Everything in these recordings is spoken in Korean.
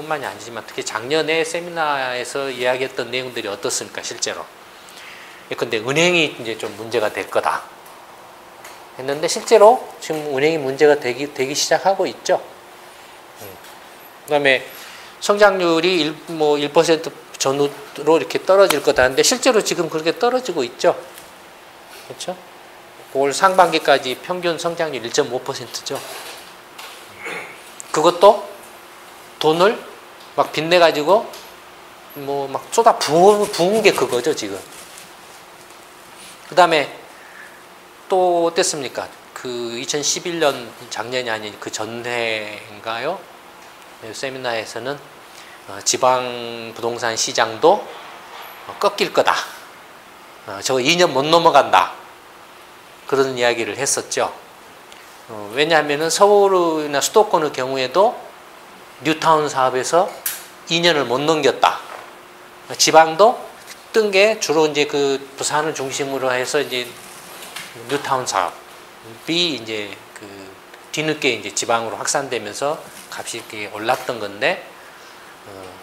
올해뿐만이 아니지만 특히 작년에 세미나에서 이야기했던 내용들이 어떻습니까, 실제로? 근데 은행이 이제 좀 문제가 될 거다 했는데 실제로 지금 은행이 문제가 되기 시작하고 있죠. 그다음에 성장률이 1% 전후로 이렇게 떨어질 거다 하는데 실제로 지금 그렇게 떨어지고 있죠. 그렇죠? 올 상반기까지 평균 성장률 1.5%죠. 그것도 돈을 막 빚내 가지고 뭐 막 쏟아 부은 게 그거죠, 지금. 그다음에 또 어땠습니까? 그 2011년 작년이 아닌 그 전해인가요? 세미나에서는 지방 부동산 시장도 꺾일 거다. 저거 2년 못 넘어간다. 그런 이야기를 했었죠. 왜냐하면 서울이나 수도권의 경우에도 뉴타운 사업에서 2년을 못 넘겼다. 지방도 뜬 게 주로 이제 그 부산을 중심으로 해서 이제 뉴타운 사업이 이제 그 뒤늦게 이제 지방으로 확산되면서 값이 이렇게 올랐던 건데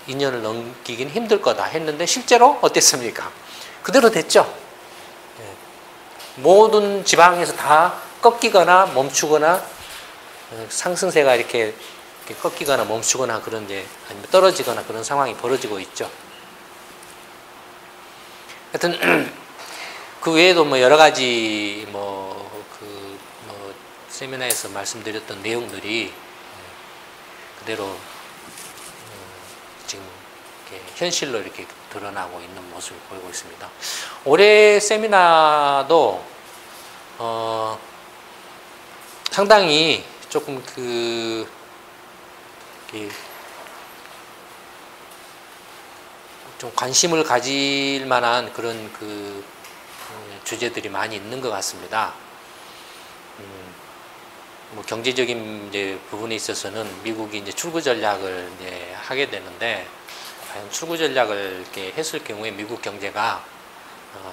2년을 넘기긴 힘들 거다 했는데 실제로 어땠습니까? 그대로 됐죠. 모든 지방에서 다 꺾이거나 멈추거나 상승세가 이렇게 꺾이거나 멈추거나 그런 이제 아니면 떨어지거나 그런 상황이 벌어지고 있죠. 하여튼 그 외에도 뭐 여러 가지 세미나에서 말씀드렸던 내용들이 그대로 지금 이렇게 현실로 이렇게 드러나고 있는 모습을 보이고 있습니다. 올해 세미나도 상당히 조금 좀 관심을 가질 만한 그런 주제들이 많이 있는 것 같습니다. 뭐 경제적인 이제 부분에 있어서는 미국이 이제 출구 전략을 이제 하게 되는데 과연 출구 전략을 이렇게 했을 경우에 미국 경제가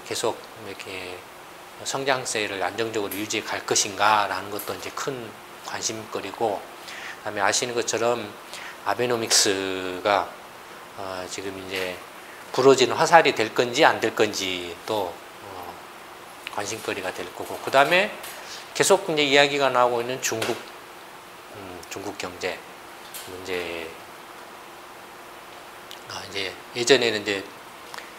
계속 이렇게 성장세를 안정적으로 유지해 갈 것인가라는 것도 이제 큰 관심거리고, 그다음에 아시는 것처럼 아베노믹스가 지금 이제 부러진 화살이 될 건지 안 될 건지 또 관심거리가 될 거고, 그다음에 계속 이제 이야기가 나오고 있는 중국 경제 문제. 이제 예전에는 이제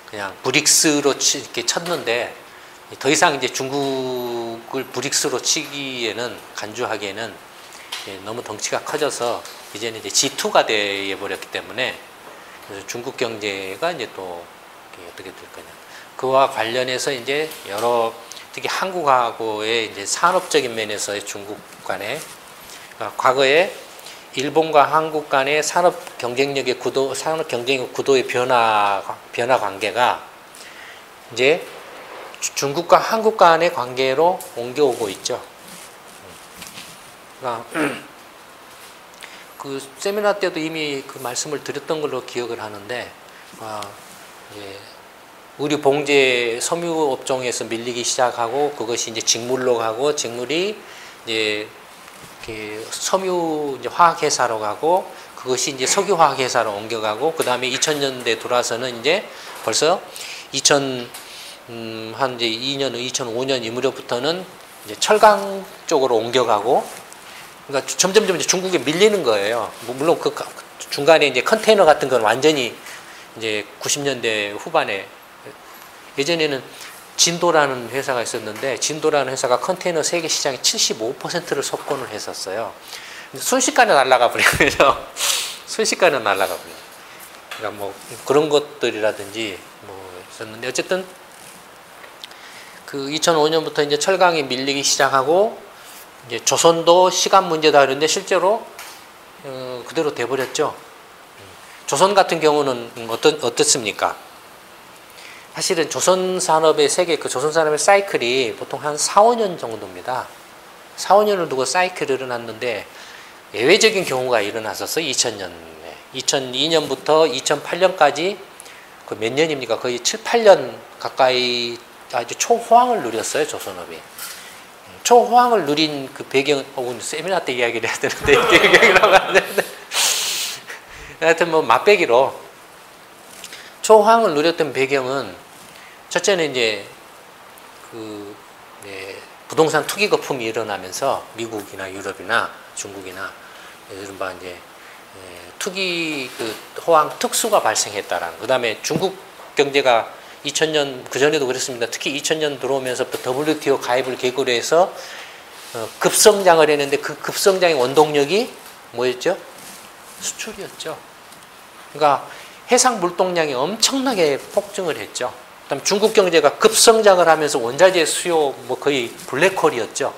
그냥 브릭스로 이렇게 쳤는데 더 이상 이제 중국을 브릭스로 치기에는 간주하기에는 너무 덩치가 커져서 이제는 이제 G2가 되어 버렸기 때문에 그래서 중국 경제가 이제 또 어떻게 될 거냐. 그와 관련해서 이제 여러 특히 한국하고의 이제 산업적인 면에서의 중국 간의 과거에 일본과 한국 간의 산업 경쟁력 구도의 변화 관계가 이제 중국과 한국 간의 관계로 옮겨오고 있죠. 그러니까 그 세미나 때도 이미 그 말씀을 드렸던 걸로 기억을 하는데, 우리 봉제 섬유 업종에서 밀리기 시작하고 그것이 이제 직물로 가고 직물이 이제 섬유 이제 화학 회사로 가고 그것이 이제 석유 화학 회사로 옮겨가고, 그 다음에 2000년대 들어와서는 이제 벌써 한 이제 2005년 이무렵부터는 이제 철강 쪽으로 옮겨가고, 그러니까 점점 이제 중국에 밀리는 거예요. 물론 그 중간에 이제 컨테이너 같은 건 완전히 이제 90년대 후반에, 예전에는 진도라는 회사가 있었는데 진도라는 회사가 컨테이너 세계 시장의 75%를 석권을 했었어요. 순식간에 날아가 버리죠. 순식간에 날아가 버려요. 그러니까 뭐 그런 것들이라든지 뭐 있었는데, 어쨌든 그 2005년부터 이제 철강이 밀리기 시작하고 이제 조선도 시간 문제다 그랬는데 실제로 그대로 돼버렸죠. 조선 같은 경우는 어떻습니까? 사실은 조선 산업의 조선 산업의 사이클이 보통 한 4, 5년 정도입니다. 4, 5년을 두고 사이클이 일어났는데 예외적인 경우가 일어났었어요. 2000년에. 2002년부터 2008년까지 그 몇 년입니까? 거의 7, 8년 가까이 아주 초호황을 누렸어요, 조선업이. 초호황을 누린 그 배경, 세미나 때 이야기를 해야 되는데, 기억이 나고 안 되는데. 하여튼 뭐 맛배기로 초호황을 누렸던 배경은 첫째는 이제 그 부동산 투기 거품이 일어나면서 미국이나 유럽이나 중국이나 이른바 이제 투기 그 호황 특수가 발생했다라는. 그다음에 중국 경제가 2000년 그 전에도 그랬습니다. 특히 2000년 들어오면서부터 WTO 가입을 계기로 해서 급성장을 했는데 그 급성장의 원동력이 뭐였죠? 수출이었죠. 그러니까 해상 물동량이 엄청나게 폭증을 했죠. 그다음 중국 경제가 급성장을 하면서 원자재 수요 뭐 거의 블랙홀이었죠.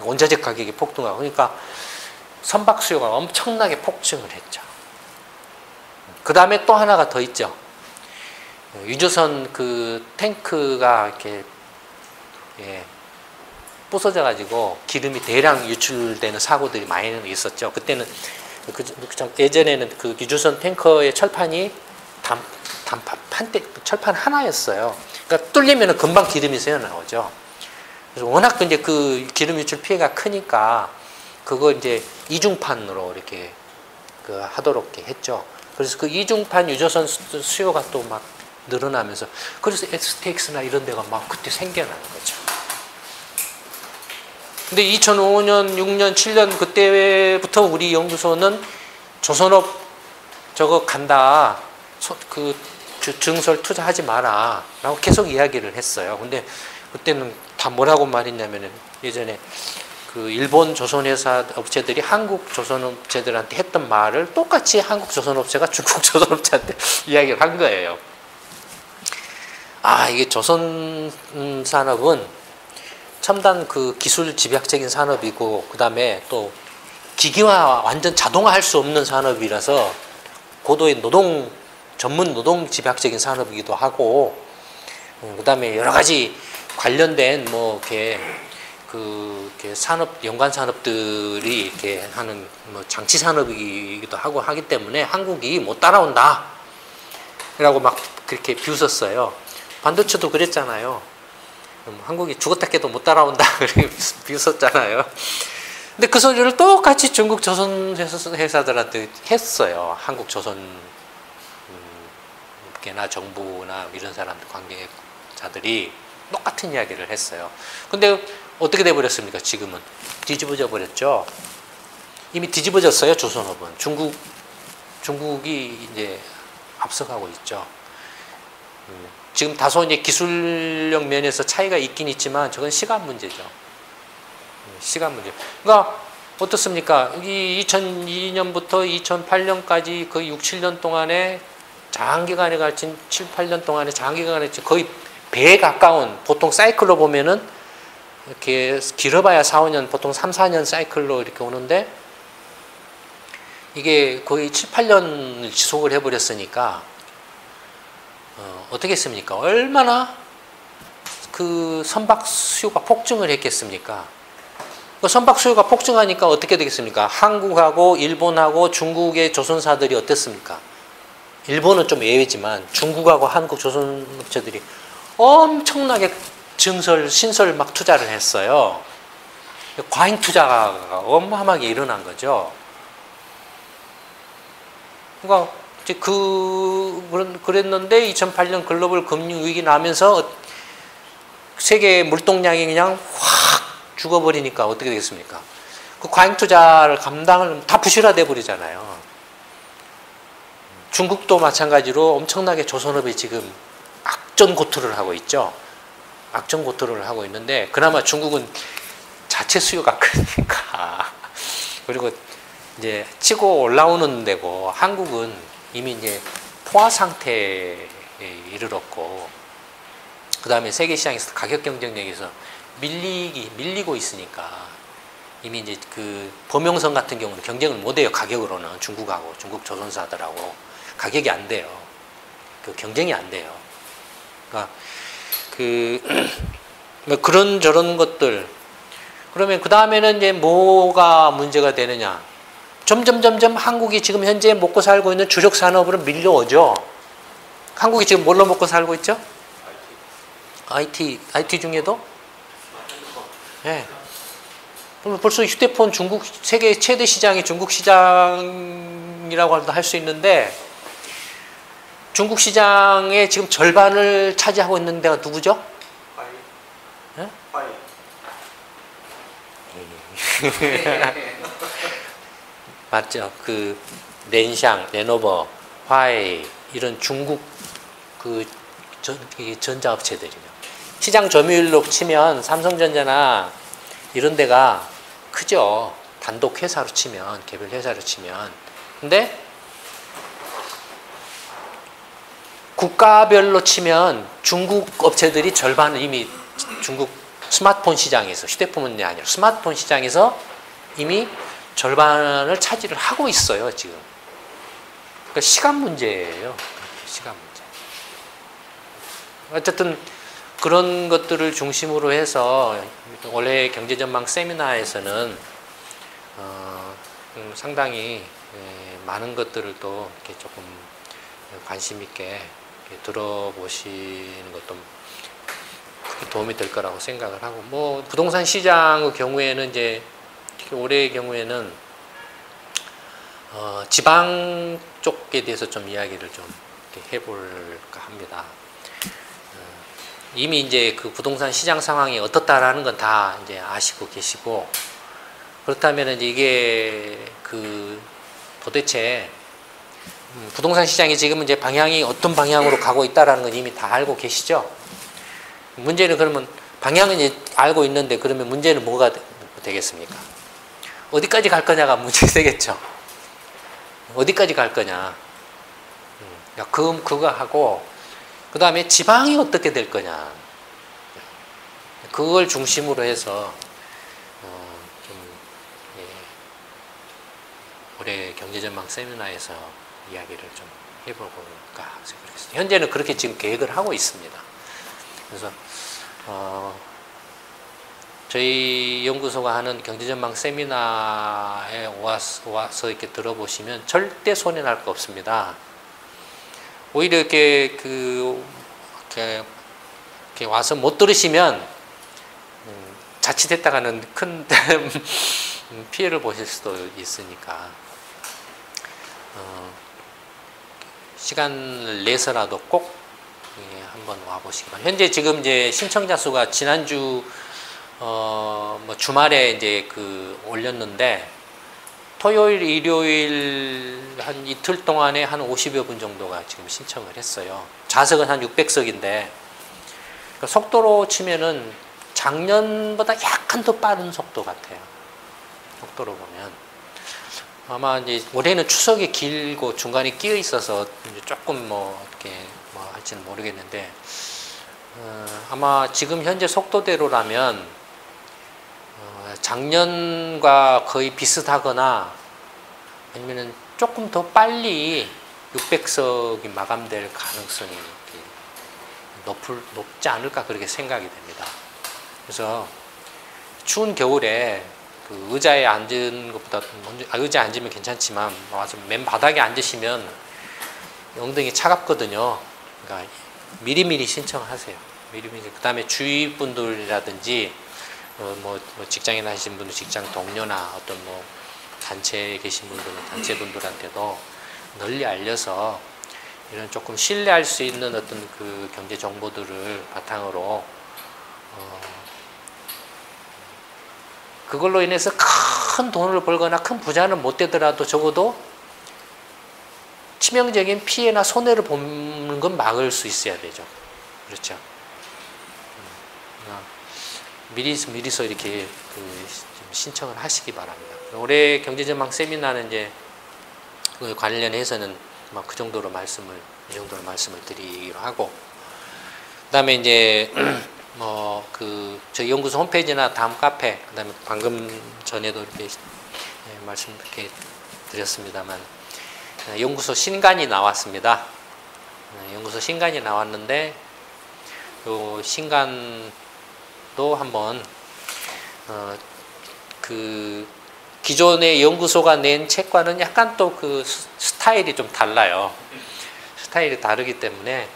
원자재 가격이 폭등하고 그러니까 선박 수요가 엄청나게 폭증을 했죠. 그 다음에 또 하나가 더 있죠. 유조선 그 탱크가 이렇게 부서져 가지고 기름이 대량 유출되는 사고들이 많이 있었죠. 그때는 예전에는 그 유조선 탱커의 철판이 단판대 철판 하나였어요. 그러니까 뚫리면 금방 기름이 새어 나오죠. 그래서 워낙 이제 그 기름 유출 피해가 크니까 그거 이제 이중판으로 이렇게 그 하도록 했죠. 그래서 그 이중판 유조선 수요가 또 막 늘어나면서 그래서 STX나 이런 데가 막 그때 생겨나는 거죠. 근데 2005년, 6년, 7년 그때부터 우리 연구소는 조선업 저거 간다. 그 증설 투자하지 마라. 라고 계속 이야기를 했어요. 근데 그때는 다 뭐라고 말했냐면은 예전에 그 일본 조선회사 업체들이 한국 조선업체들한테 했던 말을 똑같이 한국 조선업체가 중국 조선업체한테 이야기를 한 거예요. 아, 이게 조선 산업은 첨단 그 기술 집약적인 산업이고 그 다음에 또 기기화 완전 자동화할 수 없는 산업이라서 고도의 전문 노동 집약적인 산업이기도 하고 그 다음에 여러 가지 관련된 뭐 이렇게 산업 연관 산업들이 이렇게 하는 뭐 장치 산업이기도 하고 하기 때문에 한국이 못 따라온다라고 막 그렇게 비웃었어요. 반도체도 그랬잖아요. 한국이 죽었다 깨도 못 따라온다 그렇게 비웃었잖아요. 근데 그 소리를 똑같이 중국 조선 회사들한테 했어요. 한국 조선 업계나 정부나 이런 사람들 관계자들이 똑같은 이야기를 했어요. 근데 어떻게 돼버렸습니까? 지금은 뒤집어져 버렸죠. 이미 뒤집어졌어요. 조선업은 중국이 이제 앞서가고 있죠. 지금 다소 이제 기술력 면에서 차이가 있긴 있지만 저건 시간 문제죠. 시간 문제. 그러니까 어떻습니까? 이 2002년부터 2008년까지 거의 6, 7년 동안에 장기간에 걸친 7, 8년 동안에 장기간에 거의 배에 가까운 보통 사이클로 보면은 이렇게 길어봐야 4, 5년 보통 3, 4년 사이클로 이렇게 오는데 이게 거의 7, 8년을 지속을 해버렸으니까 어떻게 했습니까? 얼마나 그 선박 수요가 폭증을 했겠습니까? 그 선박 수요가 폭증하니까 어떻게 되겠습니까? 한국하고 일본하고 중국의 조선사들이 어땠습니까? 일본은 좀 예외지만 중국하고 한국 조선업체들이 엄청나게 신설 막 투자를 했어요. 과잉 투자가 어마어마하게 일어난 거죠. 그러니까 이제 그랬는데 2008년 글로벌 금융위기 나면서 세계 물동량이 그냥 확 죽어버리니까 어떻게 되겠습니까? 그 과잉 투자를 감당을 다 부실화돼 버리잖아요. 중국도 마찬가지로 엄청나게 조선업이 지금 악전고투를 하고 있죠. 악전고투를 하고 있는데 그나마 중국은 자체 수요가 크니까 그리고 이제 치고 올라오는 데고 한국은 이미 이제 포화 상태에 이르렀고 그 다음에 세계 시장에서 가격 경쟁력에서 밀리고 있으니까 이미 이제 그 범용선 같은 경우는 경쟁을 못해요. 가격으로는 중국하고 중국 조선사들하고 가격이 안 돼요. 그 경쟁이 안 돼요. 그러니까 뭐 그런 저런 것들 그러면 그 다음에는 이제 뭐가 문제가 되느냐? 점점 한국이 지금 현재 먹고 살고 있는 주력 산업으로 밀려오죠. 한국이 지금 뭘로 먹고 살고 있죠? IT 중에도? 예. 그럼 벌써 휴대폰 중국 세계 최대 시장이 중국 시장이 시장이라고 할 수 있는데 중국 시장의 지금 절반을 차지하고 있는 데가 누구죠? 파이. 예? 파이. 맞죠? 그 렌샹, 레노버, 화웨이 이런 중국 그 전자업체들이요. 시장 점유율로 치면 삼성전자나 이런 데가 크죠. 단독 회사로 치면, 개별 회사로 치면. 근데 국가별로 치면 중국 업체들이 절반을 이미 중국 스마트폰 시장에서, 휴대폰이 아니라 스마트폰 시장에서 이미 절반을 차지를 하고 있어요, 지금. 그러니까 시간 문제예요. 시간 문제. 어쨌든 그런 것들을 중심으로 해서 올해 경제전망 세미나에서는 상당히 많은 것들을 또 이렇게 조금 관심 있게 들어보시는 것도 크게 도움이 될 거라고 생각을 하고, 뭐 부동산 시장의 경우에는 이제 올해의 경우에는 지방 쪽에 대해서 좀 이야기를 좀 이렇게 해볼까 합니다. 이미 이제 그 부동산 시장 상황이 어떻다라는 건 다 이제 아시고 계시고, 그렇다면 이제 이게 그 도대체 부동산 시장이 지금 이제 방향이 어떤 방향으로 가고 있다라는 건 이미 다 알고 계시죠? 문제는 그러면 방향은 이제 알고 있는데 그러면 문제는 뭐가 되겠습니까? 어디까지 갈 거냐가 문제 되겠죠. 어디까지 갈 거냐. 그거 하고, 그 다음에 지방이 어떻게 될 거냐. 그걸 중심으로 해서, 올해 경제전망 세미나에서 이야기를 좀 해볼까 생각했습니다. 현재는 그렇게 지금 계획을 하고 있습니다. 그래서, 저희 연구소가 하는 경제전망 세미나에 와서 이렇게 들어보시면 절대 손해날 거 없습니다. 오히려 이렇게 이렇게 와서 못 들으시면 자칫했다가는 큰 피해를 보실 수도 있으니까 시간을 내서라도 꼭 한번 와보시기 바랍니다. 현재 지금 이제 신청자 수가 지난주 뭐 주말에 이제 올렸는데 토요일, 일요일 한 이틀 동안에 한 50여 분 정도가 지금 신청을 했어요. 좌석은 한 600석인데 그러니까 속도로 치면은 작년보다 약간 더 빠른 속도 같아요. 속도로 보면 아마 이제 올해는 추석이 길고 중간에 끼어 있어서 이제 조금 뭐 이렇게 뭐 할지는 모르겠는데 아마 지금 현재 속도대로라면 작년과 거의 비슷하거나 아니면은 조금 더 빨리 600석이 마감될 가능성이 높지 않을까 그렇게 생각이 됩니다. 그래서 추운 겨울에 그 의자에 앉은 것보다 의자에 앉으면 괜찮지만 와서 맨 바닥에 앉으시면 엉덩이 차갑거든요. 그러니까 미리미리 신청하세요. 미리미리. 그 다음에 주위 분들이라든지 뭐 직장에 다니신 분들 직장 동료나 어떤 뭐 단체에 계신 분들은 단체 분들한테도 널리 알려서 이런 조금 신뢰할 수 있는 어떤 그 경제 정보들을 바탕으로 그걸로 인해서 큰 돈을 벌거나 큰 부자는 못 되더라도 적어도 치명적인 피해나 손해를 보는 건 막을 수 있어야 되죠. 그렇죠. 미리서 이렇게 신청을 하시기 바랍니다. 올해 경제전망 세미나는 이제 관련해서는 그 정도로 말씀을 드리기로 하고, 그다음에 이제 저희 연구소 홈페이지나 다음 카페, 그다음에 방금 전에도 이렇게 말씀 이렇게 드렸습니다만 연구소 신간이 나왔습니다. 연구소 신간이 나왔는데 요 신간도 한번 그 기존의 연구소가 낸 책과는 약간 또 그 스타일이 좀 달라요. 스타일이 다르기 때문에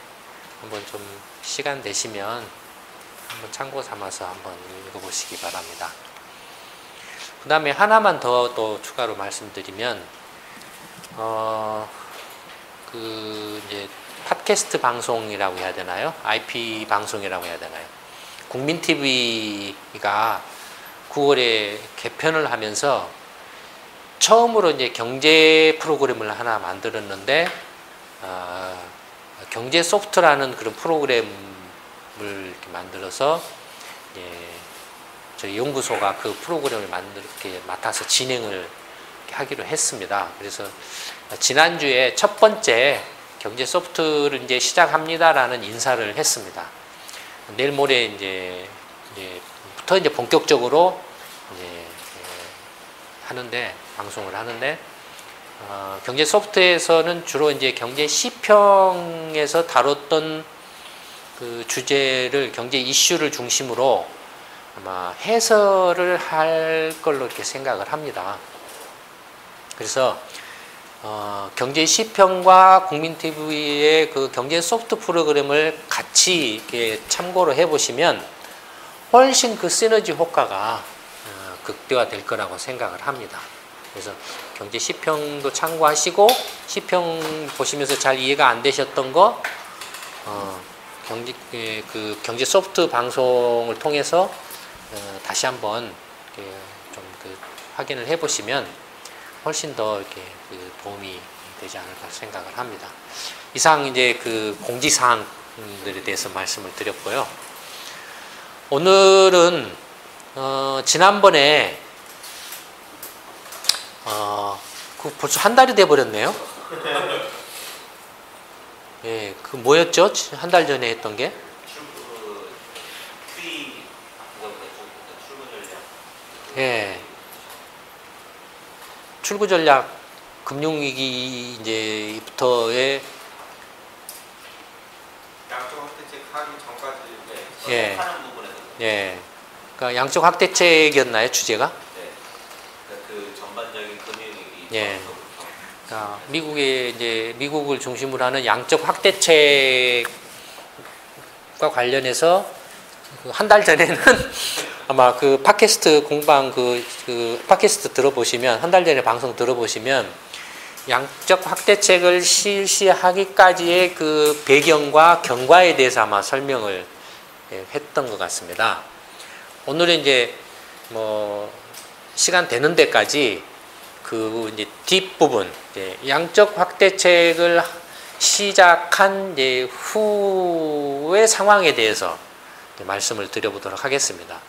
한번 좀 시간 되시면 한번 참고 삼아서 한번 읽어보시기 바랍니다. 그 다음에 하나만 더 또 추가로 말씀드리면 이제 팟캐스트 방송이라고 해야 되나요? IP 방송이라고 해야 되나요? 국민TV가 9월에 개편을 하면서 처음으로 이제 경제 프로그램을 하나 만들었는데, 경제 소프트라는 그런 프로그램을 이렇게 만들어서, 저희 연구소가 그 프로그램을 이렇게 맡아서 진행을 하기로 했습니다. 그래서 지난주에 첫 번째 경제 소프트를 이제 시작합니다라는 인사를 했습니다. 내일 모레 이제부터 이제 본격적으로 방송을 하는데, 경제 소프트에서는 주로 이제 경제 시평에서 다뤘던 그 주제를, 경제 이슈를 중심으로 아마 해설을 할 걸로 이렇게 생각을 합니다. 그래서 경제 시평과 국민TV의 그 경제 소프트 프로그램을 같이 이렇게 참고를 해보시면 훨씬 그 시너지 효과가 극대화될 거라고 생각을 합니다. 그래서 경제 시평도 참고하시고, 시평 보시면서 잘 이해가 안 되셨던 거 경제 소프트 방송을 통해서 다시 한번 좀 확인을 해보시면 훨씬 더 이렇게 도움이 되지 않을까 생각을 합니다. 이상 이제 그 공지사항들에 대해서 말씀을 드렸고요. 오늘은 지난번에 벌써 한 달이 돼 버렸네요. 예, 그 뭐였죠? 한 달 전에 했던 게? 예. 출구 전략, 금융위기 이제부터의 양쪽 확대책 하기 전까지 예. 하는 부분에서 예. 그러니까 양적 확대책이었나요, 주제가? 네. 그 전반적인 금융위기. 예. 그러니까 미국을 중심으로 하는 양적 확대책과 관련해서 한 달 전에는 아마 그 팟캐스트 공방 그 팟캐스트 들어보시면, 한 달 전에 방송 들어보시면 양적 확대책을 실시하기까지의 그 배경과 경과에 대해서 아마 설명을 했던 것 같습니다. 오늘은 이제 뭐 시간 되는 데까지 그 이제 뒷부분, 양적 확대책을 시작한 후의 상황에 대해서 말씀을 드려보도록 하겠습니다.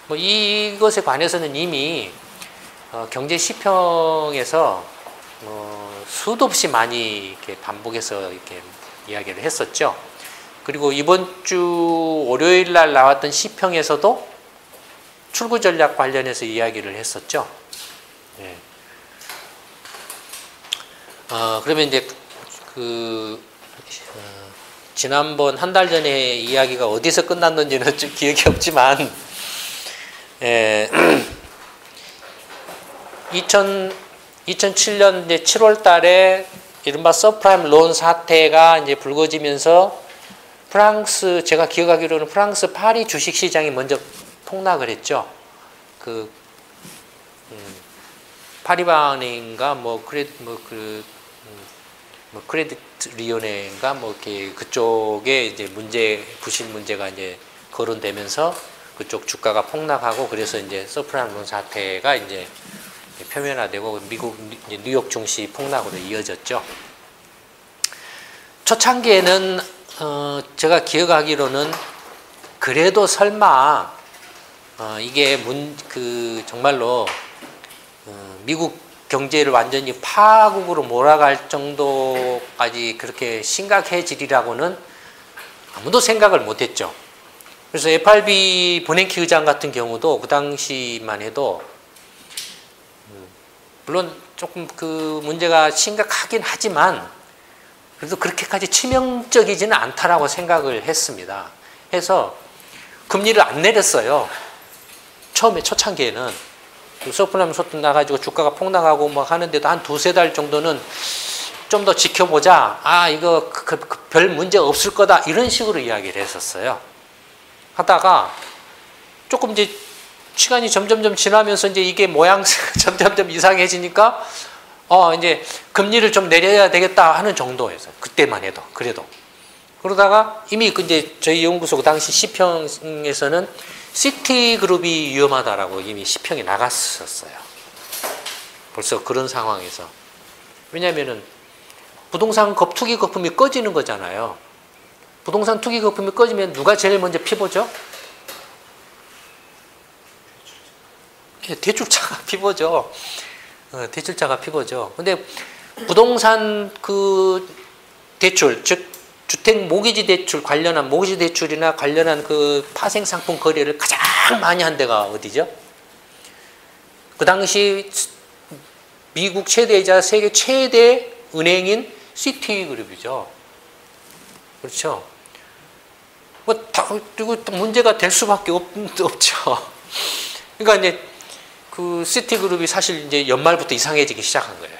뭐 이것에 관해서는 이미 경제 시평에서 수도 없이 많이 이렇게 반복해서 이렇게 이야기를 했었죠. 그리고 이번 주 월요일 날 나왔던 시평에서도 출구 전략 관련해서 이야기를 했었죠. 예. 그러면 이제 지난번 한 달 전에 이야기가 어디서 끝났는지는 좀 기억이 없지만, 2007년 이제 7월 달에 이른바 서프라임 론 사태가 이제 불거지면서 제가 기억하기로는 프랑스 파리 주식 시장이 먼저 폭락을 했죠. 파리바은행인가 크레딧 리온회인가 이렇게 그쪽에 이제 부실 문제가 이제 거론되면서 그쪽 주가가 폭락하고, 그래서 이제 서프라임 론 사태가 이제 표면화되고 미국 뉴욕 증시 폭락으로 이어졌죠. 초창기에는 제가 기억하기로는 그래도 설마 이게 정말로 미국 경제를 완전히 파국으로 몰아갈 정도까지 그렇게 심각해지리라고는 아무도 생각을 못했죠. 그래서 FRB 버냉키 의장 같은 경우도 그 당시만 해도 물론 조금 그 문제가 심각하긴 하지만 그래도 그렇게까지 치명적이지는 않다라고 생각을 했습니다. 해서 금리를 안 내렸어요. 처음에 초창기에는 서프라임 소트 나가지고 주가가 폭락하고 막 하는데도 한 두세 달 정도는 좀 더 지켜보자. 이거 별 문제 없을 거다. 이런 식으로 이야기를 했었어요. 하다가 조금 이제 시간이 점점점 지나면서 이제 이게 모양새가 점점점 이상해지니까 이제 금리를 좀 내려야 되겠다 하는 정도에서 그때만 해도 그래도 그러다가 이미 이제 저희 연구소 그 당시 시평에서는 시티그룹이 위험하다라고 이미 시평이 나갔었어요. 벌써 그런 상황에서 왜냐하면은 부동산 투기 거품이 꺼지는 거잖아요. 부동산 투기 거품이 꺼지면 누가 제일 먼저 피보죠? 대출자가 피보죠. 대출자가 피보죠. 근데 부동산 그 대출, 즉 주택 모기지 대출 관련한 모기지 대출이나 관련한 그 파생 상품 거래를 가장 많이 한 데가 어디죠? 그 당시 미국 최대이자 세계 최대 은행인 시티그룹이죠. 그렇죠. 그리고 문제가 될 수밖에 없죠. 그러니까 이제 그 시티그룹이 사실 이제 연말부터 이상해지기 시작한 거예요.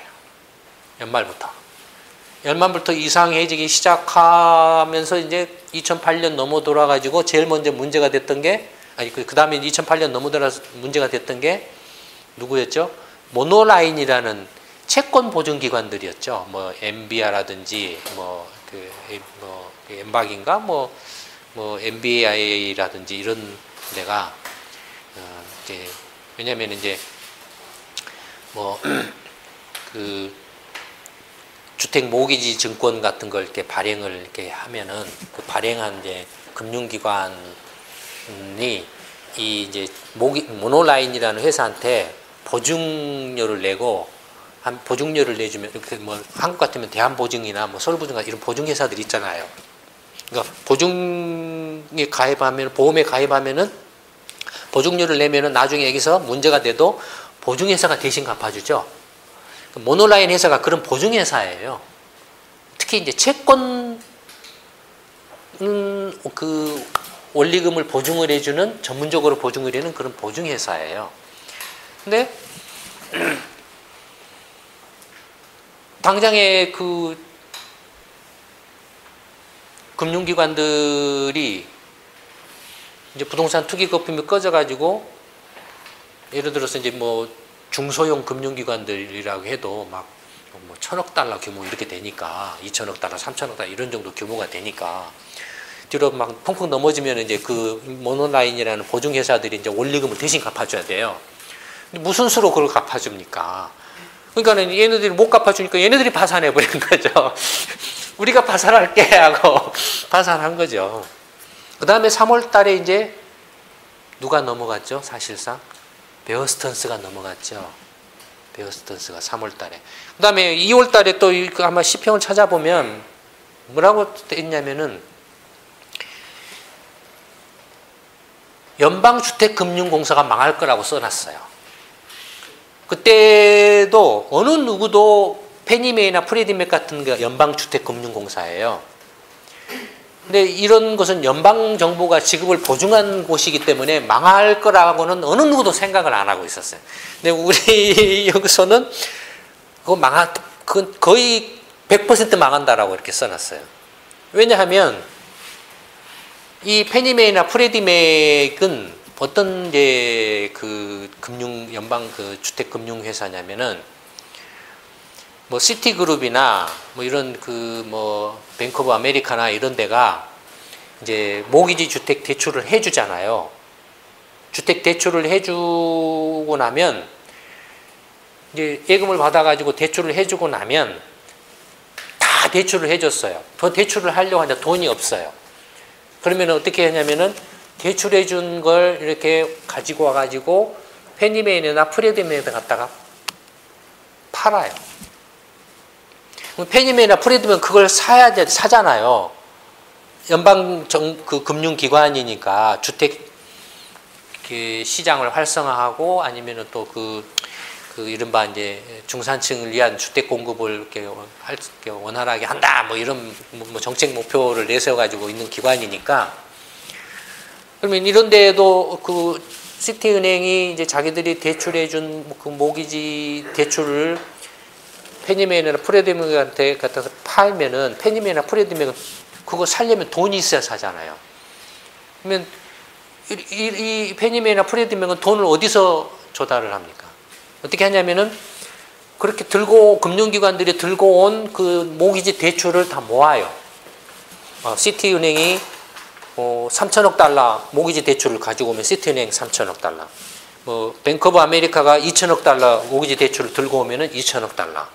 연말부터 이상해지기 시작하면서 이제 2008년 넘어돌아 가지고 제일 먼저 문제가 됐던 게 그 다음에 2008년 넘어돌아 문제가 됐던 게 누구였죠? 모노라인이라는 채권 보증 기관들이었죠. 뭐 MBR라든지 엠박인가 MBI라든지 이런 데가 이제 왜냐하면 이제 그 주택 모기지 증권 같은 걸 이렇게 발행을 이렇게 하면은 그 발행한 이제 금융기관이 이 이제 모노라인이라는 회사한테 보증료를 내고 보증료를 내주면 이렇게 뭐 한국 같으면 대한보증이나 뭐 서울보증 이런 보증회사들이 있잖아요. 그러니까 보증에 가입하면 보험에 가입하면은 보증료를 내면은 나중에 여기서 문제가 돼도 보증회사가 대신 갚아주죠. 모노라인 회사가 그런 보증회사예요. 특히 이제 채권 그 원리금을 보증을 해주는 전문적으로 보증을 해주는 그런 보증회사예요. 근데 당장에 그 금융기관들이 이제 부동산 투기 거품이 꺼져가지고 예를 들어서 이제 뭐 중소형 금융기관들이라고 해도 막 뭐 1,000억 달러 규모 이렇게 되니까 2,000억 달러, 3,000억 달러 이런 정도 규모가 되니까 뒤로 막 펑펑 넘어지면 이제 그 모노라인이라는 보증회사들이 이제 원리금을 대신 갚아줘야 돼요. 근데 무슨 수로 그걸 갚아줍니까? 그러니까는 얘네들이 못 갚아주니까 얘네들이 파산해버린 거죠. 우리가 파산할게 하고 파산한 거죠. 그 다음에 3월 달에 이제 누가 넘어갔죠? 사실상 베어스턴스가 넘어갔죠. 베어스턴스가 3월 달에. 그 다음에 2월 달에 또 아마 시평을 찾아보면 뭐라고 했냐면은 연방주택금융공사가 망할 거라고 써놨어요. 그때도 어느 누구도 페니메이나 프레디맥 같은 게 연방주택금융공사예요. 근데 이런 것은 연방정부가 지급을 보증한 곳이기 때문에 망할 거라고는 어느 누구도 생각을 안 하고 있었어요. 근데 우리 여기서는 그건 거의 100% 망한다라고 이렇게 써놨어요. 왜냐하면 이 페니메이나 프레디맥은 어떤 이제 그 연방 그 주택금융회사냐면은 뭐 시티그룹이나 뭐 이런 그 뭐 뱅크 오브 아메리카나 이런 데가 이제 모기지 주택 대출을 해주잖아요. 주택 대출을 해주고 나면 이제 예금을 받아가지고 대출을 해주고 나면 다 대출을 해줬어요. 더 대출을 하려고 하는데 돈이 없어요. 그러면 어떻게 하냐면은 대출해준 걸 이렇게 가지고 와가지고 페니메이나 프레디메이에 갖다가 팔아요. 페니메이나 프레디메이는 그걸 사잖아요. 연방 그 금융기관이니까 주택 시장을 활성화하고 아니면은 또 그 이른바 이제 중산층을 위한 주택 공급을 이렇게 원활하게 한다 뭐 이런 뭐 정책 목표를 내세워 가지고 있는 기관이니까 그러면 이런 데에도 그 시티은행이 이제 자기들이 대출해준 그 모기지 대출을 페니메이나 프레디맥한테 갖다서 팔면은 페니메이나 프레디맥은 그거 살려면 돈이 있어야 사잖아요. 그러면 이 페니메이나 프레디맥은 돈을 어디서 조달을 합니까? 어떻게 하냐면은 그렇게 금융기관들이 들고 온 그 모기지 대출을 다 모아요. 시티은행이 3천억 달러 모기지 대출을 가지고 오면 시티은행 3천억 달러. 뱅크 오브 아메리카가 2천억 달러 모기지 대출을 들고 오면은 2천억 달러.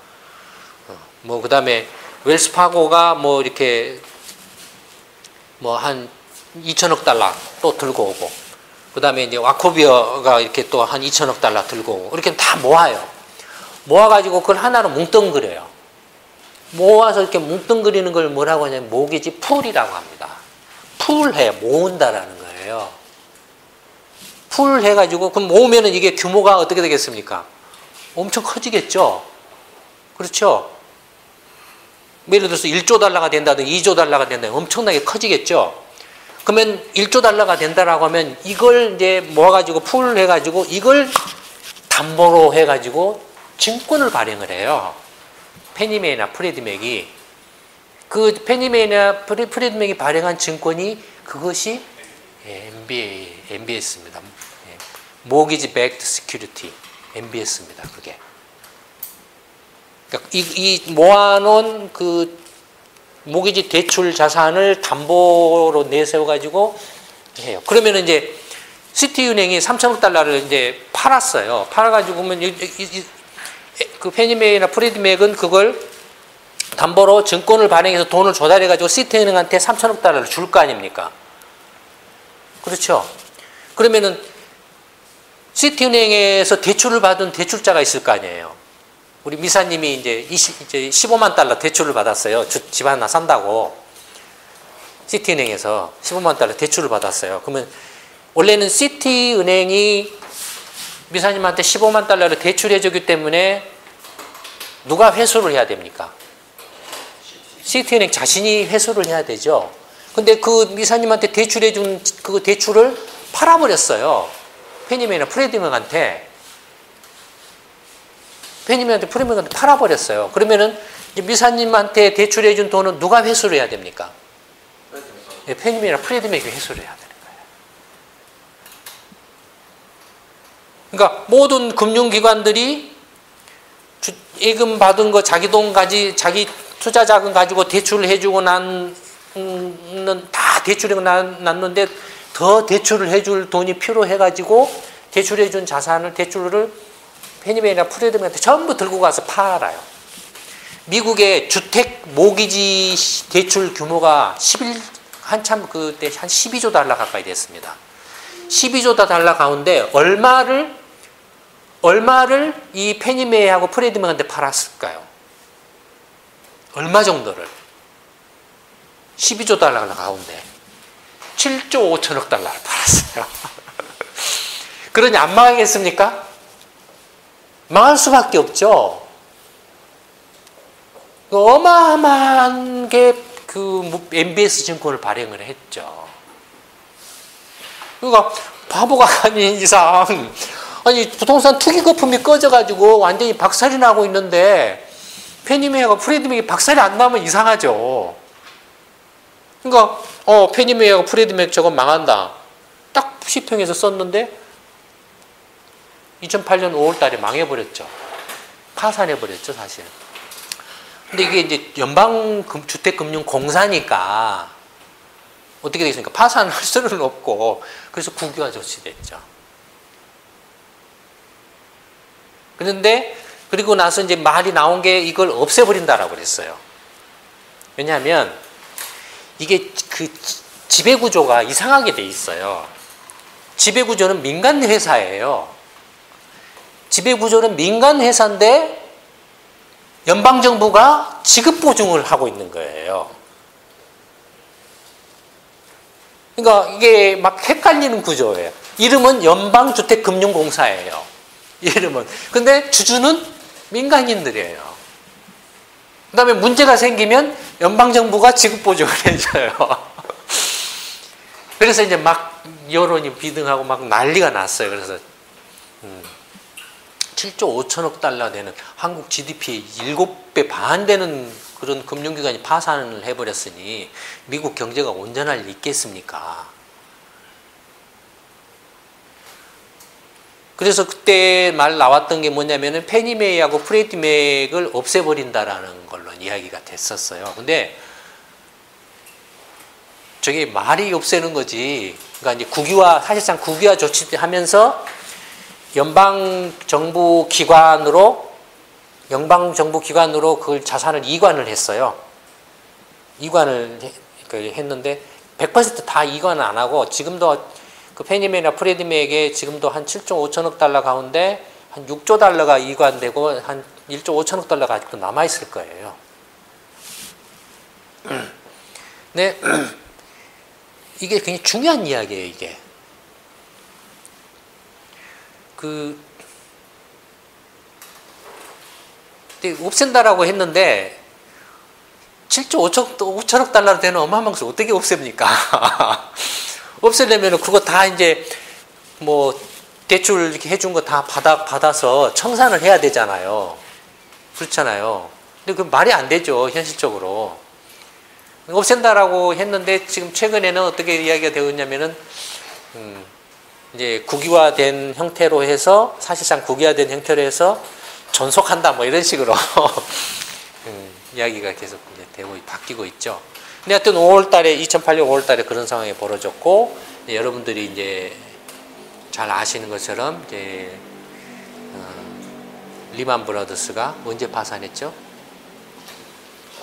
그 다음에 웰스파고가 이렇게 한 2천억 달러 또 들고 오고, 그 다음에 이제 와코비어가 이렇게 또 한 2천억 달러 들고 오고, 이렇게 다 모아요. 모아가지고 그걸 하나로 뭉뚱그려요. 모아서 이렇게 뭉뚱그리는 걸 뭐라고 하냐면 모기지 풀이라고 합니다. 모은다라는 거예요. 풀 해가지고, 그럼 모으면은 이게 규모가 어떻게 되겠습니까? 엄청 커지겠죠? 그렇죠? 예를 들어서 1조 달러가 된다든 2조 달러가 된다든 엄청나게 커지겠죠? 그러면 1조 달러가 된다라고 하면 이걸 이제 모아가지고 풀 해가지고 이걸 담보로 해가지고 증권을 발행을 해요. 페니메이나 프레드맥이. 그 페니메이나 프레드맥이 발행한 증권이 그것이 MBS입니다. Mortgage Backed Security, MBS입니다. 그게. 그러니까 이 모아놓은 그 모기지 대출 자산을 담보로 내세워가지고 해요. 그러면 이제 시티은행이 3천억 달러를 이제 팔았어요. 팔아가지고 보면 그 페니메이나 프레드맥은 그걸 담보로 증권을 발행해서 돈을 조달해가지고 시티은행한테 3천억 달러를 줄 거 아닙니까? 그렇죠? 그러면은 시티은행에서 대출을 받은 대출자가 있을 거 아니에요. 우리 미사님이 이제 15만 달러 대출을 받았어요. 집 하나 산다고. 시티은행에서 15만 달러 대출을 받았어요. 그러면 원래는 시티은행이 미사님한테 15만 달러를 대출해주기 때문에 누가 회수를 해야 됩니까? 시티은행 자신이 회수를 해야 되죠. 근데 그 미사님한테 대출해준 그 대출을 팔아버렸어요. 페니메이나 프레드맥한테. 페니메이한테 프레드맥한테 팔아버렸어요. 그러면은 미사님한테 대출해준 돈은 누가 회수를 해야 됩니까? 페니메이나 프레드맥이 회수를 해야 되는 거예요. 그러니까 모든 금융기관들이 예금 받은 거 자기 돈 자기 투자 자금 가지고 대출을 해주고 다 대출이 났는데 더 대출을 해줄 돈이 필요해가지고 대출해준 대출을 페니메이나 프레드맥한테 전부 들고 가서 팔아요. 미국의 주택 모기지 대출 규모가 한참 그때 한 12조 달러 가까이 됐습니다. 12조 달러 가운데 얼마를 이 페니메이하고 프레드맥한테 팔았을까요? 얼마 정도를? 12조 달러 가운데 7조 5천억 달러를 팔았어요. 그러니 안 망하겠습니까? 망할 수밖에 없죠. 어마어마한 게 그 MBS 증권을 발행을 했죠. 그러니까 바보가 아닌 이상, 아니 부동산 투기 거품이 꺼져가지고 완전히 박살이 나고 있는데 페니메이하고 프레드맥이 박살이 안 나면 이상하죠. 그러니까 페니메이하고 프레드맥 저거 망한다. 딱 시평에서 썼는데 2008년 5월 달에 망해버렸죠. 파산해버렸죠, 사실. 근데 이게 이제 연방주택금융공사니까 어떻게 되겠습니까? 파산할 수는 없고, 그래서 국유화 조치됐죠. 그런데, 그리고 나서 이제 말이 나온 게 이걸 없애버린다라고 그랬어요. 왜냐하면, 이게 그 지배구조가 이상하게 돼 있어요. 지배구조는 민간회사예요. 지배구조는 민간회사인데 연방정부가 지급보증을 하고 있는 거예요. 그러니까 이게 막 헷갈리는 구조예요. 이름은 연방주택금융공사예요. 이름은. 근데 주주는 민간인들이에요. 그 다음에 문제가 생기면 연방정부가 지급보증을 해줘요. 그래서 이제 막 여론이 비등하고 막 난리가 났어요. 그래서 7조 5천억 달러 되는 한국 GDP의 7배 반 되는 그런 금융기관이 파산을 해버렸으니 미국 경제가 온전할 리 있겠습니까? 그래서 그때 말 나왔던 게 뭐냐면은 페니메이하고 프레디맥을 없애버린다라는 걸로 이야기가 됐었어요. 근데 저게 말이 없애는 거지. 그러니까 이제 사실상 국유화 조치하면서 연방정부 기관으로 그걸 자산을 이관을 했어요. 이관을 했는데 100% 다 이관은 안 하고 지금도 그 페니맥이나 프레디맥에 지금도 한 7조 5천억 달러 가운데 한 6조 달러가 이관되고 한 1조 5천억 달러가 아직도 남아있을 거예요. 네. 이게 굉장히 중요한 이야기예요, 이게. 없앤다라고 했는데 7조 5천억 달러 되는 어마어마한 것을 어떻게 없앱니까? 없애려면 그거 다 이제 뭐 대출 이렇게 해준 거 다 받아서 청산을 해야 되잖아요. 그렇잖아요. 근데 그 말이 안 되죠, 현실적으로. 없앤다라고 했는데 지금 최근에는 어떻게 이야기가 되고 있냐면은 이제 국유화된 형태로 해서 사실상 국유화된 형태로 해서 존속한다 뭐 이런 식으로 이야기가 계속 되고 바뀌고 있죠. 근데 하여튼 2008년 5월달에 그런 상황이 벌어졌고 여러분들이 이제 잘 아시는 것처럼 이제 리만 브라더스가 언제 파산했죠?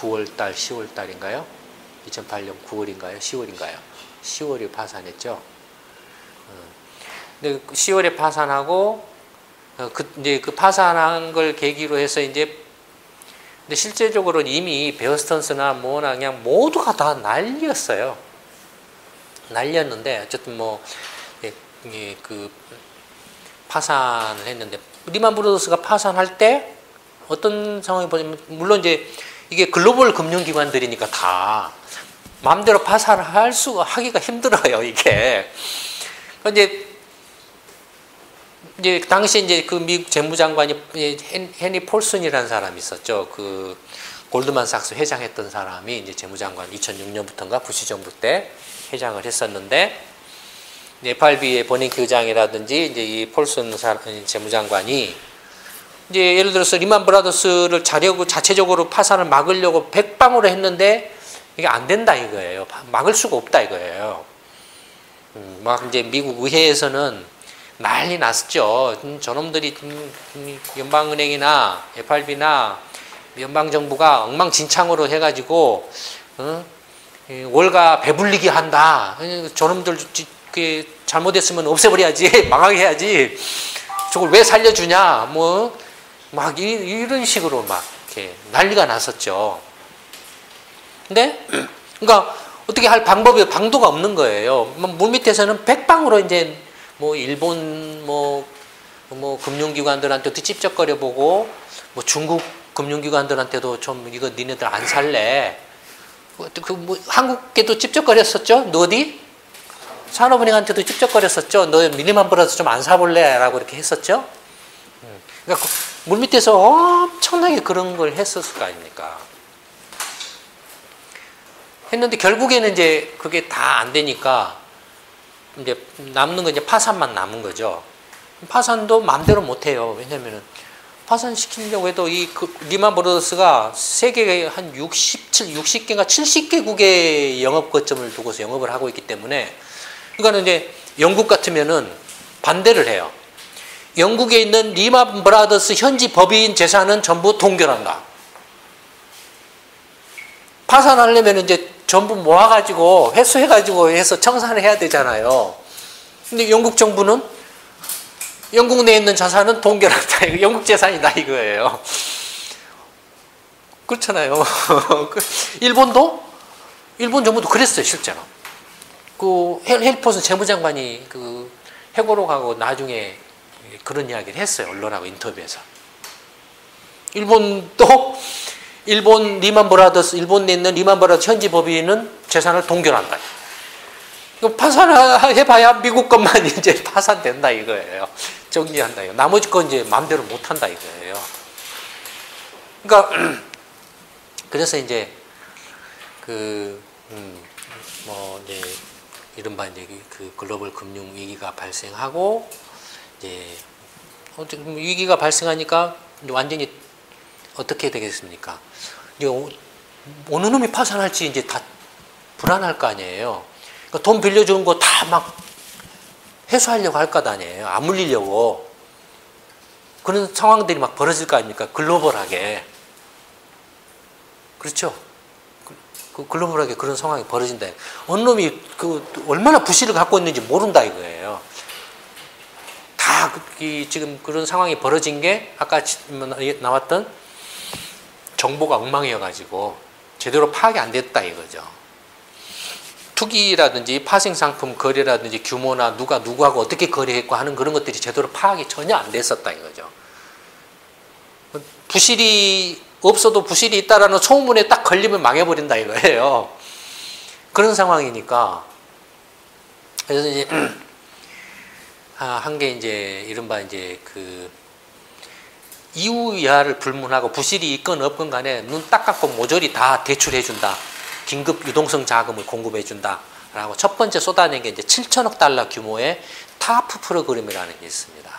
9월달, 10월달인가요? 2008년 9월인가요? 10월인가요? 10월에 파산했죠. 근데 10월에 파산하고 이제 그 파산한 걸 계기로 해서 이제 근데 실제적으로는 이미 베어스턴스나 뭐나 그냥 모두가 다 난리였어요. 난리였는데 어쨌든 뭐 그 파산을 했는데 리만 브라더스가 파산할 때 어떤 상황이 보냐면 물론 이제 이게 글로벌 금융기관들이니까 다 마음대로 파산을 하기가 힘들어요, 이게. 이제 당시 이제 그 미국 재무장관이 헤니 폴슨이라는 사람이 있었죠. 그 골드만삭스 회장했던 사람이 이제 재무장관 2006년부터인가 부시 정부 때 회장을 했었는데 FRB의 버닝키 의장이라든지 이제 이 폴슨 재무장관이 이제 예를 들어서 리만 브라더스를 자체적으로 파산을 막으려고 백방으로 했는데 이게 안 된다 이거예요. 막을 수가 없다 이거예요. 막 이제 미국 의회에서는 난리 났죠. 저놈들이 연방은행이나 FRB나 연방정부가 엉망진창으로 해가지고 월가 배불리게 한다. 저놈들 잘못했으면 없애버려야지. 망하게 해야지. 저걸 왜 살려주냐. 뭐 막 이런 식으로 막 이렇게 난리가 났었죠. 근데 그러니까 어떻게 할 방도가 없는 거예요. 물밑에서는 백방으로 이제 뭐 일본 뭐 금융기관들한테도 찝쩍거려 보고 뭐 중국 금융기관들한테도 좀 이거 니네들 안 살래. 뭐 한국에도 찝쩍거렸었죠. 너 어디? 산업은행한테도 찝쩍거렸었죠. 너 리만 브라더스 좀 안 사볼래?라고 이렇게 했었죠. 그러니까 물밑에서 엄청나게 그런 걸 했었을 거 아닙니까? 했는데 결국에는 이제 그게 다 안 되니까 이제 남는 건 이제 파산만 남은 거죠. 파산도 마음대로 못 해요. 왜냐면은 파산시키려고 해도 리만 브라더스가 세계에 한 60개인가 70개국의 영업 거점을 두고서 영업을 하고 있기 때문에 그러니까 이제 영국 같으면은 반대를 해요. 영국에 있는 리만 브라더스 현지 법인 재산은 전부 동결한다. 파산하려면 이제 전부 모아가지고 회수해가지고 해서 청산을 해야 되잖아요. 근데 영국 정부는 영국 내에 있는 자산은 동결한다. 영국 재산이다 이거예요. 그렇잖아요. 일본 정부도 그랬어요 실제로. 그 헬포슨 재무장관이 그 해고로 가고 나중에 그런 이야기를 했어요. 언론하고 인터뷰에서. 일본 리만 브라더스, 일본에 있는 리만 브라더스 현지 법인은 재산을 동결한다. 파산해봐야 미국 것만 이제 파산된다 이거예요. 정리한다 이거. 나머지 건 이제 마음대로 못한다 이거예요. 그러니까 그래서 이제 이제 이른바 이제 그 글로벌 금융 위기가 발생하고 이제 위기가 발생하니까 완전히 어떻게 되겠습니까? 이제 어느 놈이 파산할지 이제 다 불안할 거 아니에요. 그러니까 돈 빌려주는 거 다 막 회수하려고 할 거 아니에요. 안 물리려고. 그런 상황들이 막 벌어질 거 아닙니까? 글로벌하게. 그렇죠? 글로벌하게 그런 상황이 벌어진다. 어느 놈이 얼마나 부실을 갖고 있는지 모른다 이거예요. 다 지금 그런 상황이 벌어진 게 아까 나왔던 정보가 엉망이어가지고 제대로 파악이 안 됐다 이거죠. 투기라든지 파생상품 거래라든지 규모나 누가 누구하고 어떻게 거래했고 하는 그런 것들이 제대로 파악이 전혀 안 됐었다 이거죠. 부실이 없어도 부실이 있다라는 소문에 딱 걸리면 망해버린다 이거예요. 그런 상황이니까. 그래서 이제 한 게 이제 이른바 이제 이유야를 불문하고 부실이 있건 없건 간에 눈 딱 감고 모조리 다 대출해준다. 긴급 유동성 자금을 공급해준다. 라고 첫 번째 쏟아낸 게 이제 7천억 달러 규모의 타프 프로그램이라는 게 있습니다.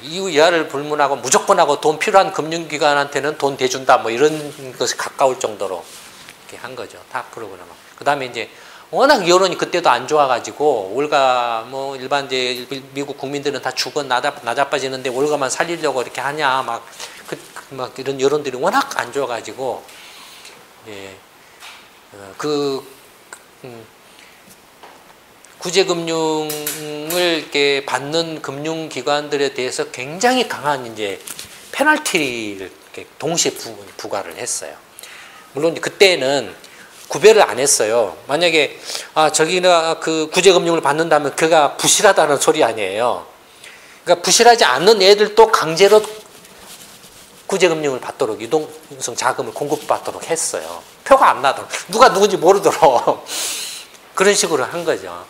이유 이하를 불문하고 무조건 하고 돈 필요한 금융기관한테는 돈 대준다. 뭐 이런 것에 가까울 정도로 이렇게 한 거죠. 타프 프로그램. 그 다음에 이제 워낙 여론이 그때도 안 좋아가지고 월가 뭐 일반 이제 미국 국민들은 다 죽어 나자빠지는데 월가만 살리려고 이렇게 하냐 막 이런 여론들이 워낙 안 좋아가지고 예, 구제금융을 이렇게 받는 금융기관들에 대해서 굉장히 강한 이제 페널티를 이렇게 동시에 부과를 했어요. 물론 그때는 구별을 안 했어요. 만약에 저기나 그 구제금융을 받는다면 그가 부실하다는 소리 아니에요. 그러니까 부실하지 않는 애들도 강제로 구제금융을 받도록 유동성 자금을 공급받도록 했어요. 표가 안 나도록 누가 누군지 모르도록 그런 식으로 한 거죠.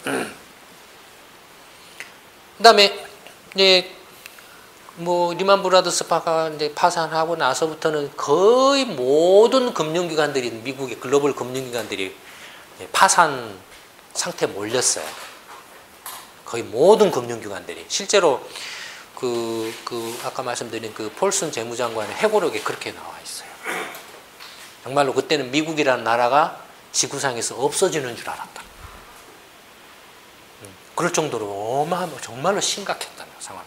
그다음에 이제 뭐 리만 브라더스가 이제 파산하고 나서부터는 거의 모든 금융기관들이 미국의 글로벌 금융기관들이 파산 상태에 몰렸어요. 거의 모든 금융기관들이 실제로 아까 말씀드린 그 폴슨 재무장관의 회고록에 그렇게 나와 있어요. 정말로 그때는 미국이라는 나라가 지구상에서 없어지는 줄 알았다. 그럴 정도로 정말로 심각했다는 상황.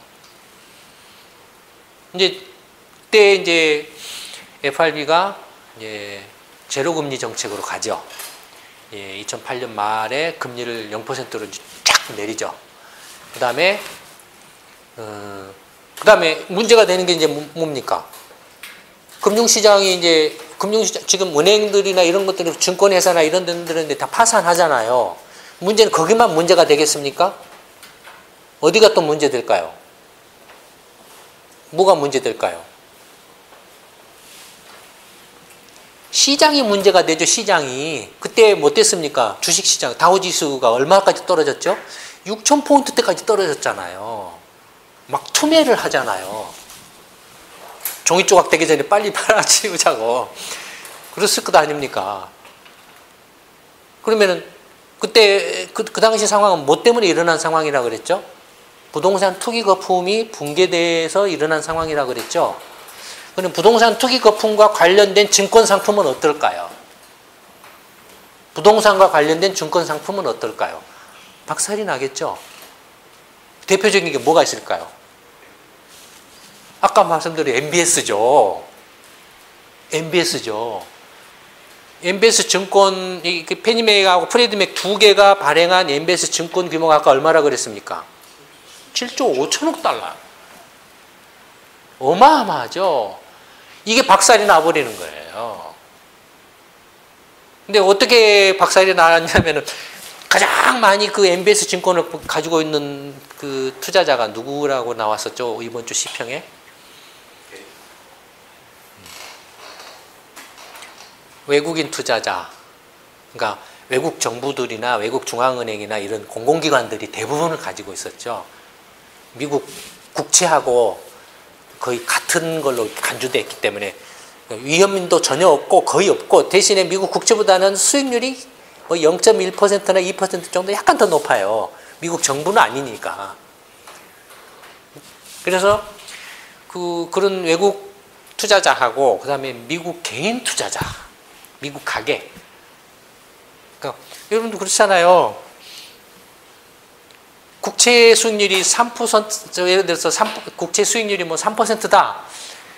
그때 이제 FRB가 이제 제로금리 정책으로 가죠. 2008년 말에 금리를 0%로 쫙 내리죠. 그 다음에 문제가 되는 게 이제 뭡니까? 금융시장이 이제 지금 은행들이나 이런 것들은 증권회사나 이런 데들은 다 파산하잖아요. 문제는 거기만 문제가 되겠습니까? 어디가 또 문제 될까요? 뭐가 문제 될까요? 시장이 문제가 되죠. 시장이 그때 뭐 됐습니까? 주식시장 다우지수가 얼마까지 떨어졌죠? 6,000포인트대까지 떨어졌잖아요. 막 투매를 하잖아요. 종이 조각 되기 전에 빨리 팔아치우자고 그랬을 것 아닙니까? 그러면은 그때 그 당시 상황은 뭐 때문에 일어난 상황이라 그랬죠? 부동산 투기 거품이 붕괴돼서 일어난 상황이라 그랬죠? 그럼 부동산 투기 거품과 관련된 증권 상품은 어떨까요? 부동산과 관련된 증권 상품은 어떨까요? 박살이 나겠죠? 대표적인 게 뭐가 있을까요? 아까 말씀드린 MBS죠. MBS 증권, 페니맥하고 프레드맥 두 개가 발행한 MBS 증권 규모가 아까 얼마라 그랬습니까? 7조 5천억 달러. 어마어마하죠. 이게 박살이 나버리는 거예요. 근데 어떻게 박살이 나냐면은 가장 많이 그 MBS 증권을 가지고 있는 그 투자자가 누구라고 나왔었죠? 이번 주 시평에? 외국인 투자자. 그러니까 외국 정부들이나 외국 중앙은행이나 이런 공공기관들이 대부분을 가지고 있었죠. 미국 국채하고 거의 같은 걸로 간주되어 있기 때문에 위험도 전혀 없고 거의 없고 대신에 미국 국채보다는 수익률이 0.1%나 2% 정도 약간 더 높아요. 미국 정부는 아니니까. 그래서 그런 외국 투자자하고 그다음에 미국 개인 투자자, 미국 가계. 그러니까 여러분도 그렇잖아요. 국채 수익률이 3%, 예를 들어서 국채 수익률이 뭐 3%다.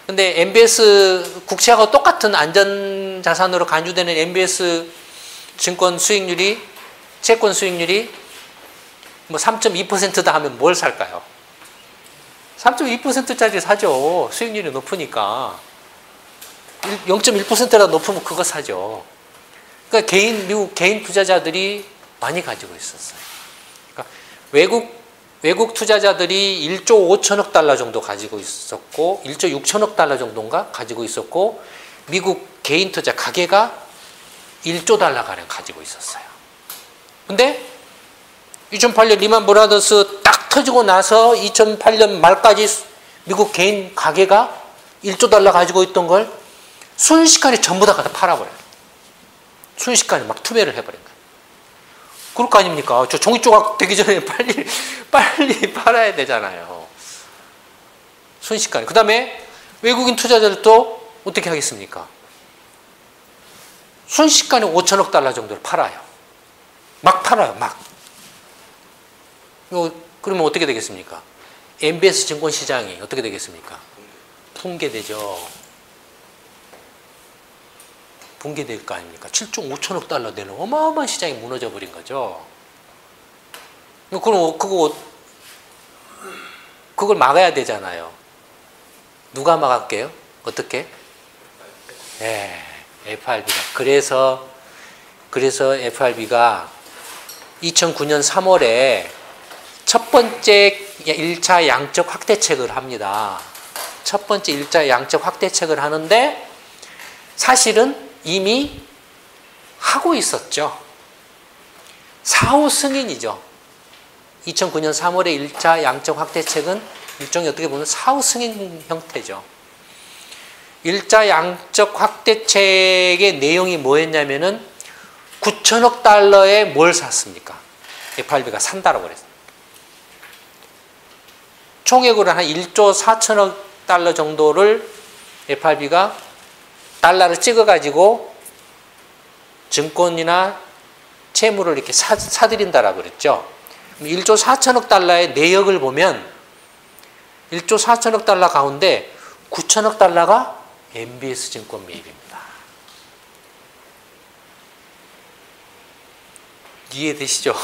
근데 MBS 국채하고 똑같은 안전 자산으로 간주되는 MBS 증권 수익률이, 채권 수익률이 뭐 3.2%다 하면 뭘 살까요? 3.2%짜리 사죠. 수익률이 높으니까. 0.1%라도 높으면 그거 사죠. 그러니까 미국 개인 투자자들이 많이 가지고 있었어요. 그러니까 외국 투자자들이 1조 5천억 달러 정도 가지고 있었고, 1조 6천억 달러 정도인가 가지고 있었고, 미국 개인 투자 가계가 1조 달러가량 가지고 있었어요. 근데 2008년 리만 브라더스 딱 터지고 나서 2008년 말까지 미국 개인 가계가 1조 달러 가지고 있던 걸 순식간에 전부 다 갖다 팔아버려요. 순식간에 막 투매를 해버린 거예요. 그럴 거 아닙니까? 저 종이 조각 되기 전에 빨리 팔아야 되잖아요. 순식간에. 그 다음에 외국인 투자자들도 어떻게 하겠습니까? 순식간에 5천억 달러 정도를 팔아요. 막 팔아요, 막. 그러면 어떻게 되겠습니까? MBS 증권 시장이 어떻게 되겠습니까? 붕괴되죠. 붕괴될 거 아닙니까? 7조 5천억 달러 되는 어마어마한 시장이 무너져 버린 거죠. 그럼 그걸 막아야 되잖아요. 누가 막을게요? 어떻게? 네, FRB가. 그래서 FRB가 2009년 3월에 첫 번째 1차 양적 확대책을 합니다. 첫 번째 1차 양적 확대책을 하는데 사실은 이미 하고 있었죠. 사후 승인이죠. 2009년 3월에 1차 양적 확대책은 일종의 어떻게 보면 사후 승인 형태죠. 1차 양적 확대책의 내용이 뭐였냐면은 9천억 달러에 뭘 샀습니까? FRB가 산다고 그랬어요. 총액으로 한 1조 4천억 달러 정도를 FRB가 달러를 찍어가지고 증권이나 채무를 이렇게 사들인다라고 그랬죠. 1조 4천억 달러의 내역을 보면 1조 4천억 달러 가운데 9천억 달러가 MBS 증권 매입입니다. 이해되시죠?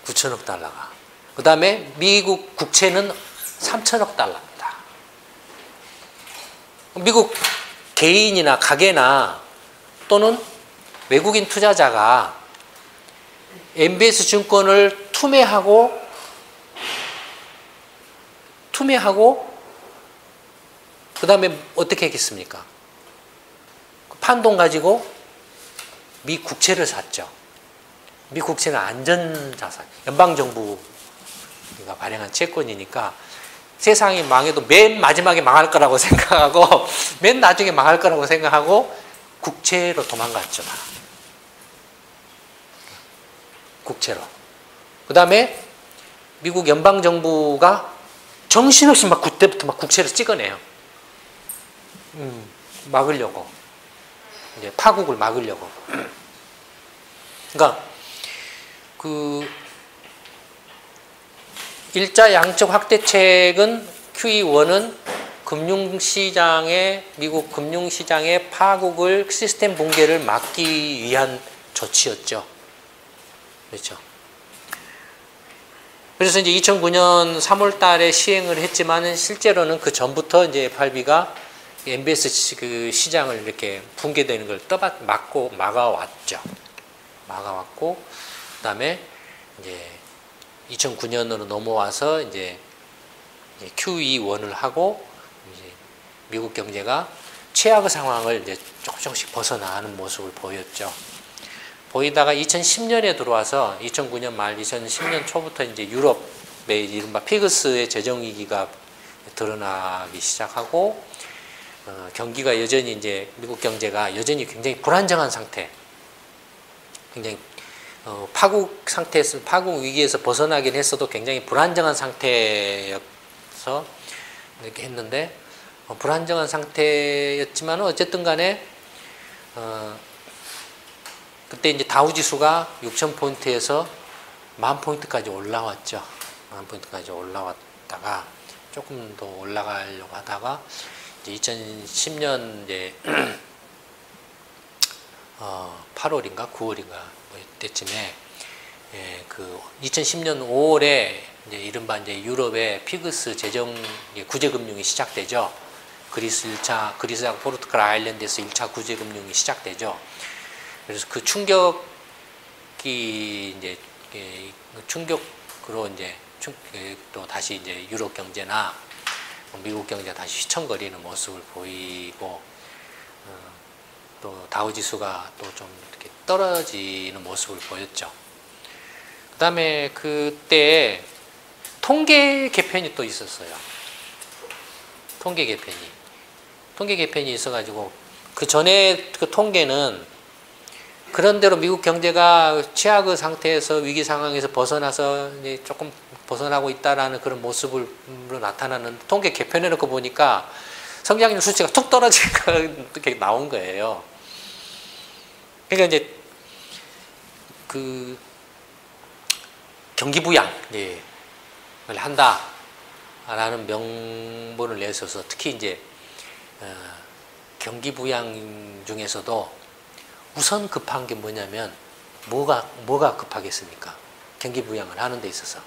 9천억 달러가. 그 다음에 미국 국채는 3천억 달러입니다. 미국 개인이나 가게나 또는 외국인 투자자가 MBS 증권을 투매하고 그 다음에 어떻게 했겠습니까? 판돈 가지고 미 국채를 샀죠. 미 국채는 안전자산, 연방정부가 발행한 채권이니까 세상이 망해도 맨 마지막에 망할 거라고 생각하고 맨 나중에 망할 거라고 생각하고 국채로 도망갔죠. 국채로. 그 다음에 미국 연방정부가 정신없이 막 그때부터 막 국채를 찍어내요. 막으려고. 이제 파국을 막으려고. 그러니까 그 1차 양적 확대책은 QE1은 미국 금융시장의 파국을, 시스템 붕괴를 막기 위한 조치였죠. 그렇죠. 그래서 이제 2009년 3월 달에 시행을 했지만은 실제로는 그 전부터 이제 FRB가 MBS 그 시장을 이렇게 붕괴되는 걸 막아왔죠. 막아왔고, 그 다음에 이제 2009년으로 넘어와서 이제 QE1을 하고 이제 미국 경제가 최악의 상황을 이제 조금씩 벗어나는 모습을 보였죠. 보이다가 2010년에 들어와서 2009년 말 2010년 초부터 이제 유럽의 이른바 피그스의 재정 위기가 드러나기 시작하고 경기가 여전히 이제 미국 경제가 여전히 굉장히 불안정한 상태, 굉장히 파국 상태에서 파국 위기에서 벗어나긴 했어도 굉장히 불안정한 상태여서 이렇게 했는데 불안정한 상태였지만 어쨌든 간에 그때 이제 다우지수가 6,000포인트에서 10,000포인트까지 올라왔죠. 10,000포인트까지 올라왔다가 조금 더 올라가려고 하다가 이제 2010년 이제 8월인가 9월인가 뭐 이때쯤에 그 2010년 5월에 이제 이른바 이제 유럽의 피그스 재정 구제금융이 시작되죠. 그리스하고 포르투갈 아일랜드에서 1차 구제금융이 시작되죠. 그래서 그 충격이 이제 충격으로 이제 또 다시 이제 유럽 경제나 미국 경제가 다시 휘청거리는 모습을 보이고 또 다우지수가 또 좀 이렇게 떨어지는 모습을 보였죠. 그다음에 그때 통계 개편이 또 있었어요. 통계 개편이 있어가지고 그 전에 그 통계는 그런대로 미국 경제가 최악의 상태에서 위기 상황에서 벗어나서 이제 조금 벗어나고 있다라는 그런 모습으로 나타나는 통계 개편해놓고 보니까 성장률 수치가 툭 떨어지니까 이렇게 나온 거예요. 그러니까 이제 그 경기 부양을 한다라는 명분을 내서서 특히 이제 경기 부양 중에서도 우선 급한 게 뭐냐면 뭐가 급하겠습니까? 경기 부양을 하는 데 있어서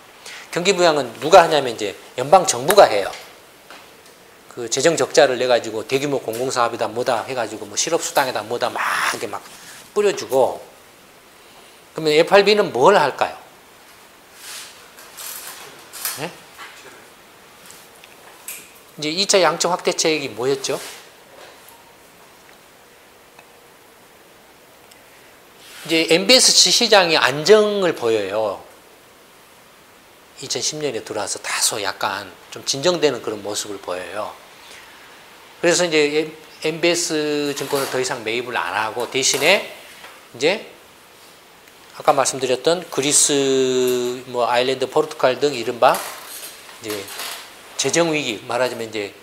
경기 부양은 누가 하냐면 이제 연방 정부가 해요. 그 재정 적자를 내 가지고 대규모 공공사업이다 뭐다 해가지고 뭐 실업수당에다 뭐다 막 이렇게 막 뿌려주고 그러면 FRB는 뭘 할까요? 네? 이제 2차 양적 확대책이 뭐였죠? 이제 MBS 시장이 안정을 보여요. 2010년에 들어와서 다소 약간 좀 진정되는 그런 모습을 보여요. 그래서 이제 MBS 증권을 더 이상 매입을 안 하고 대신에 이제 아까 말씀드렸던 그리스, 뭐 아일랜드, 포르투갈 등 이른바 이제 재정 위기 말하자면 이제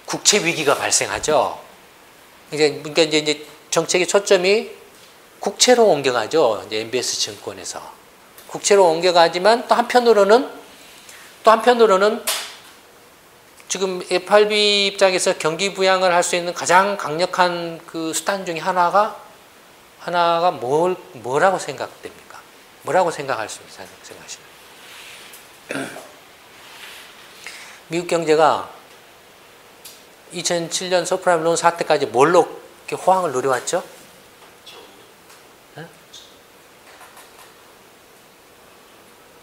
국채 위기가 발생하죠. 그러니까 이제 정책의 초점이 국채로 옮겨가죠. 이제 MBS 증권에서 국채로 옮겨가지만 또 한편으로는 지금 FRB 입장에서 경기 부양을 할 수 있는 가장 강력한 그 수단 중에 하나가 뭐라고 생각됩니까? 뭐라고 생각할 수 생각하시나요? 미국 경제가 2007년 서프라임 론 사태까지 뭘로 이렇게 호황을 누려왔죠?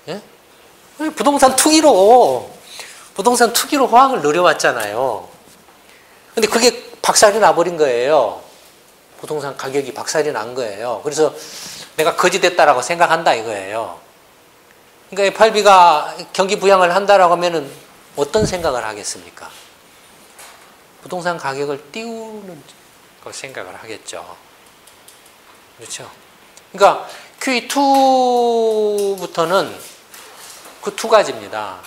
예? 부동산 투기로 호황을 누려왔잖아요. 근데 그게 박살이 나버린 거예요. 부동산 가격이 박살이 난 거예요. 그래서 내가 거지됐다라고 생각한다 이거예요. 그러니까 FRB가 경기 부양을 한다라고 하면은 어떤 생각을 하겠습니까? 부동산 가격을 띄우는 걸 생각을 하겠죠. 그렇죠? 그러니까 QE2부터는 그 두 가지입니다.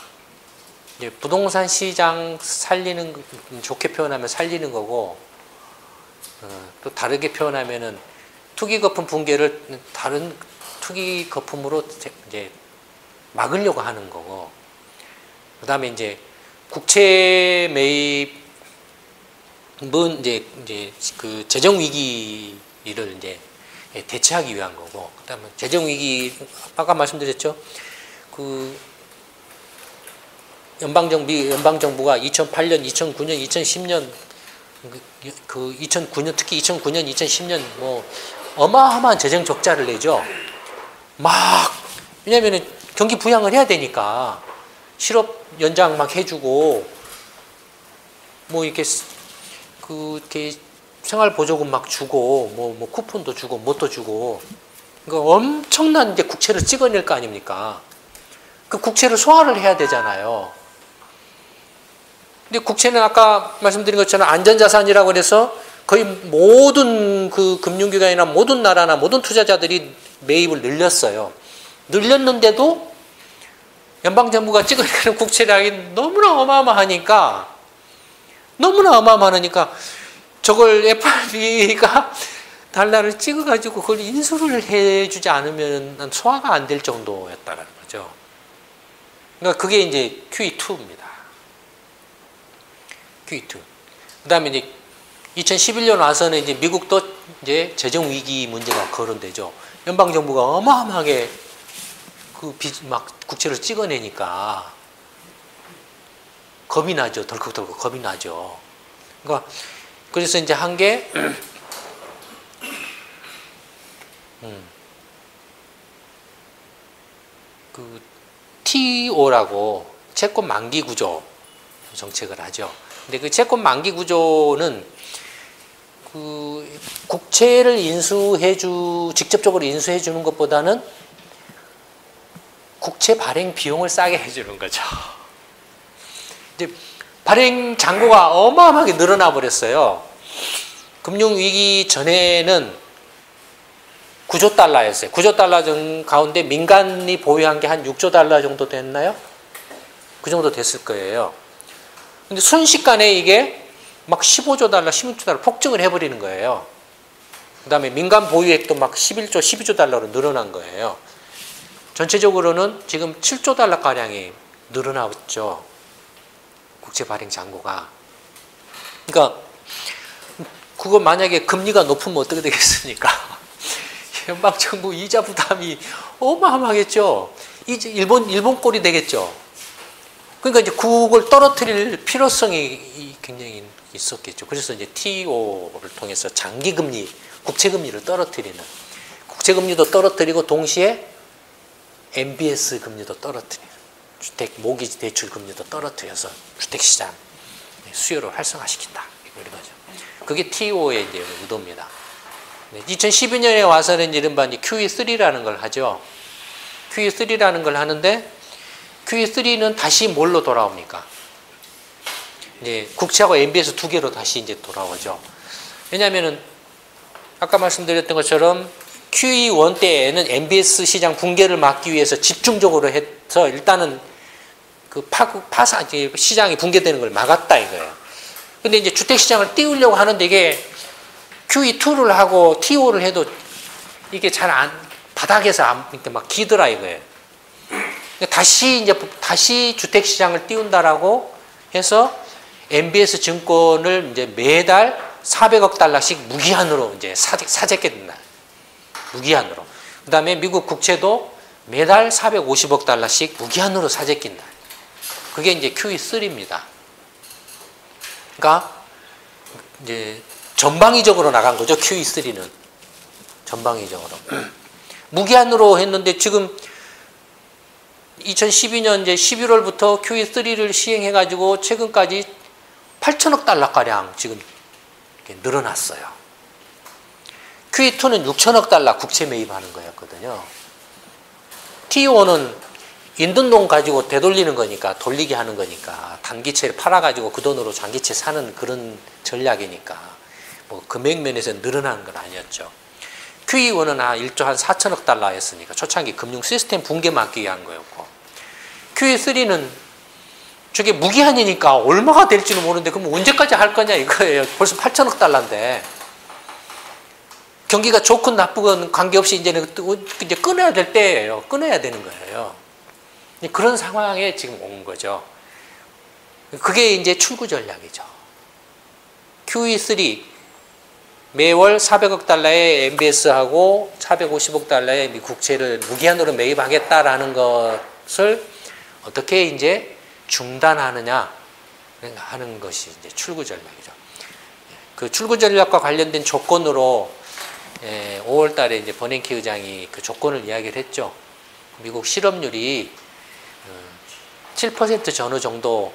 이제 부동산 시장 살리는, 좋게 표현하면 살리는 거고, 또 다르게 표현하면은 투기 거품 붕괴를 다른 투기 거품으로 이제 막으려고 하는 거고, 그 다음에 이제 국채 매입은 이제 그 재정 위기를 이제 대체하기 위한 거고, 그 다음에 재정 위기, 아까 말씀드렸죠? 그 연방정부가 2008년, 2009년, 2010년 그 2009년 특히 2009년, 2010년 뭐 어마어마한 재정 적자를 내죠. 왜냐면은 경기 부양을 해야 되니까 실업 연장 막 해주고 뭐 이렇게 생활 보조금 막 주고 뭐 쿠폰도 주고 뭣도 주고 그러니까 엄청난 이제 국채를 찍어낼 거 아닙니까? 그 국채를 소화를 해야 되잖아요. 근데 국채는 아까 말씀드린 것처럼 안전자산이라고 해서 거의 모든 그 금융기관이나 모든 나라나 모든 투자자들이 매입을 늘렸어요. 늘렸는데도 연방정부가 찍어내는 국채량이 너무나 어마어마하니까 저걸 FRB가 달러를 찍어가지고 그걸 인수를 해주지 않으면 소화가 안 될 정도였다는 거죠. 그러니까 그게 이제 QE2입니다. QE2. 그 다음에 이제 2011년 와서는 이제 미국도 이제 재정 위기 문제가 거론되죠. 연방 정부가 어마어마하게 막 국채를 찍어내니까 겁이 나죠. 덜컥덜컥 겁이 나죠. 그러니까 그래서 이제 한 게 그 TO라고 채권 만기 구조 정책을 하죠. 근데 그 채권 만기 구조는 그 국채를 직접적으로 인수해 주는 것보다는 국채 발행 비용을 싸게 해주는 거죠. 이제 발행 잔고가 어마어마하게 늘어나 버렸어요. 금융위기 전에는 9조 달러였어요. 9조 달러 가운데 민간이 보유한 게 한 6조 달러 정도 됐나요? 그 정도 됐을 거예요. 근데 순식간에 이게 막 15조 달러, 16조 달러 폭증을 해버리는 거예요. 그 다음에 민간 보유액도 막 11조, 12조 달러로 늘어난 거예요. 전체적으로는 지금 7조 달러가량이 늘어났죠. 국채 발행 잔고가. 그러니까 그거 만약에 금리가 높으면 어떻게 되겠습니까? 연방정부 이자 부담이 어마어마하겠죠. 이제 일본 꼴이 되겠죠. 그러니까 이제 그걸 떨어뜨릴 필요성이 굉장히 있었겠죠. 그래서 이제 TO를 통해서 장기금리, 국채금리를 떨어뜨리는, 국채금리도 떨어뜨리고 동시에 MBS 금리도 떨어뜨리는, 주택 모기지 대출 금리도 떨어뜨려서 주택시장 수요를 활성화시킨다. 이런 거죠. 그게 TO의 이제 의도입니다. 2012년에 와서는 이른바 QE3라는 걸 하죠. QE3라는 걸 하는데 QE3는 다시 뭘로 돌아옵니까? 이제 국채하고 MBS 두 개로 다시 이제 돌아오죠. 왜냐하면은 아까 말씀드렸던 것처럼 QE1 때에는 MBS 시장 붕괴를 막기 위해서 집중적으로 해서 일단은 그 시장이 붕괴되는 걸 막았다 이거예요. 근데 이제 주택 시장을 띄우려고 하는데 이게 QE2를 하고 TO를 해도 이게 바닥에서 이렇게 막 기더라 이거예요. 다시 주택 시장을 띄운다라고 해서 MBS 증권을 이제 매달 400억 달러씩 무기한으로 이제 사재게 된다. 무기한으로. 그 다음에 미국 국채도 매달 450억 달러씩 무기한으로 사재낀다. 그게 이제 QE3입니다. 그러니까 이제 전방위적으로 나간 거죠. QE3는 전방위적으로 무기한으로 했는데 지금 2012년 이제 11월부터 QE3를 시행해 가지고 최근까지 8천억 달러 가량 지금 늘어났어요. QE2는 6천억 달러 국채 매입하는 거였거든요. TO는 있는 돈 가지고 되돌리는 거니까, 돌리게 하는 거니까, 단기채를 팔아가지고 그 돈으로 장기채 사는 그런 전략이니까 뭐 금액 면에서 늘어나는 건 아니었죠. QE1은 1조 한 4천억 달러였으니까 초창기 금융 시스템 붕괴 막기 위한 거였고, QE3는 저게 무기한이니까 얼마가 될지는 모르는데 그럼 언제까지 할 거냐 이거예요. 벌써 8천억 달러인데 경기가 좋건 나쁘건 관계없이 이제는 이제 끊어야 될 때예요. 끊어야 되는 거예요. 그런 상황에 지금 온 거죠. 그게 이제 출구 전략이죠. QE3 매월 400억 달러의 MBS하고 450억 달러의 국채를 무기한으로 매입하겠다라는 것을 어떻게 이제 중단하느냐 하는 것이 이제 출구 전략이죠. 그 출구 전략과 관련된 조건으로 5월 달에 이제 버냉키 의장이 그 조건을 이야기를 했죠. 미국 실업률이 7% 전후 정도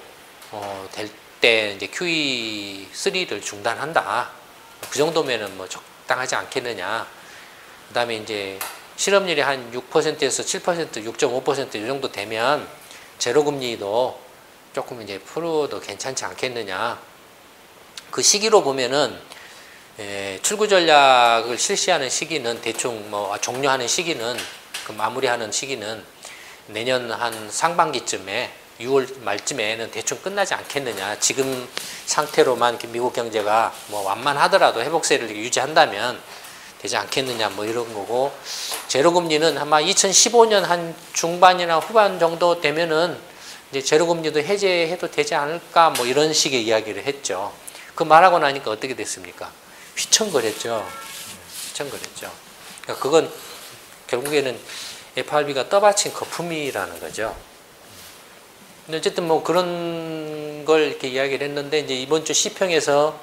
될 때 이제 QE3를 중단한다. 그 정도면은 뭐 적당하지 않겠느냐. 그 다음에 이제 실업률이 한 6%에서 7%, 6.5% 이 정도 되면 제로금리도 조금 이제 풀어도 괜찮지 않겠느냐. 그 시기로 보면은 출구 전략을 실시하는 시기는 대충 뭐 종료하는 시기는 그 마무리하는 시기는 내년 한 상반기쯤에 6월 말쯤에는 대충 끝나지 않겠느냐. 지금 상태로만 미국 경제가 뭐 완만하더라도 회복세를 유지한다면 되지 않겠느냐 뭐 이런 거고, 제로금리는 아마 2015년 한 중반이나 후반 정도 되면은 이제 제로금리도 해제해도 되지 않을까 뭐 이런 식의 이야기를 했죠. 그 말하고 나니까 어떻게 됐습니까? 휘청거렸죠. 휘청거렸죠. 그러니까 그건 결국에는 FRB가 떠받친 거품이라는 거죠. 근데 어쨌든 뭐 그런 걸 이렇게 이야기를 했는데, 이제 이번 주 시평에서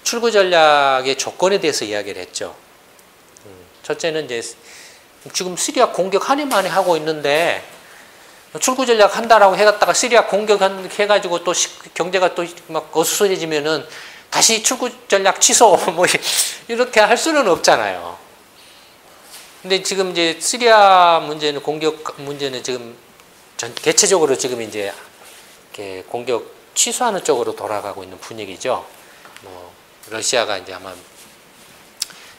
출구 전략의 조건에 대해서 이야기를 했죠. 첫째는 이제 지금 시리아 공격 한 해 만에 하고 있는데 출구 전략 한다라고 해갔다가 시리아 공격해가지고 또 경제가 또 막 어수선해지면은 다시 출구 전략 취소 뭐 이렇게 할 수는 없잖아요. 근데 지금 이제 시리아 문제는 공격 문제는 지금 대체적으로 지금 이제 이렇게 공격 취소하는 쪽으로 돌아가고 있는 분위기죠. 뭐 러시아가 이제 아마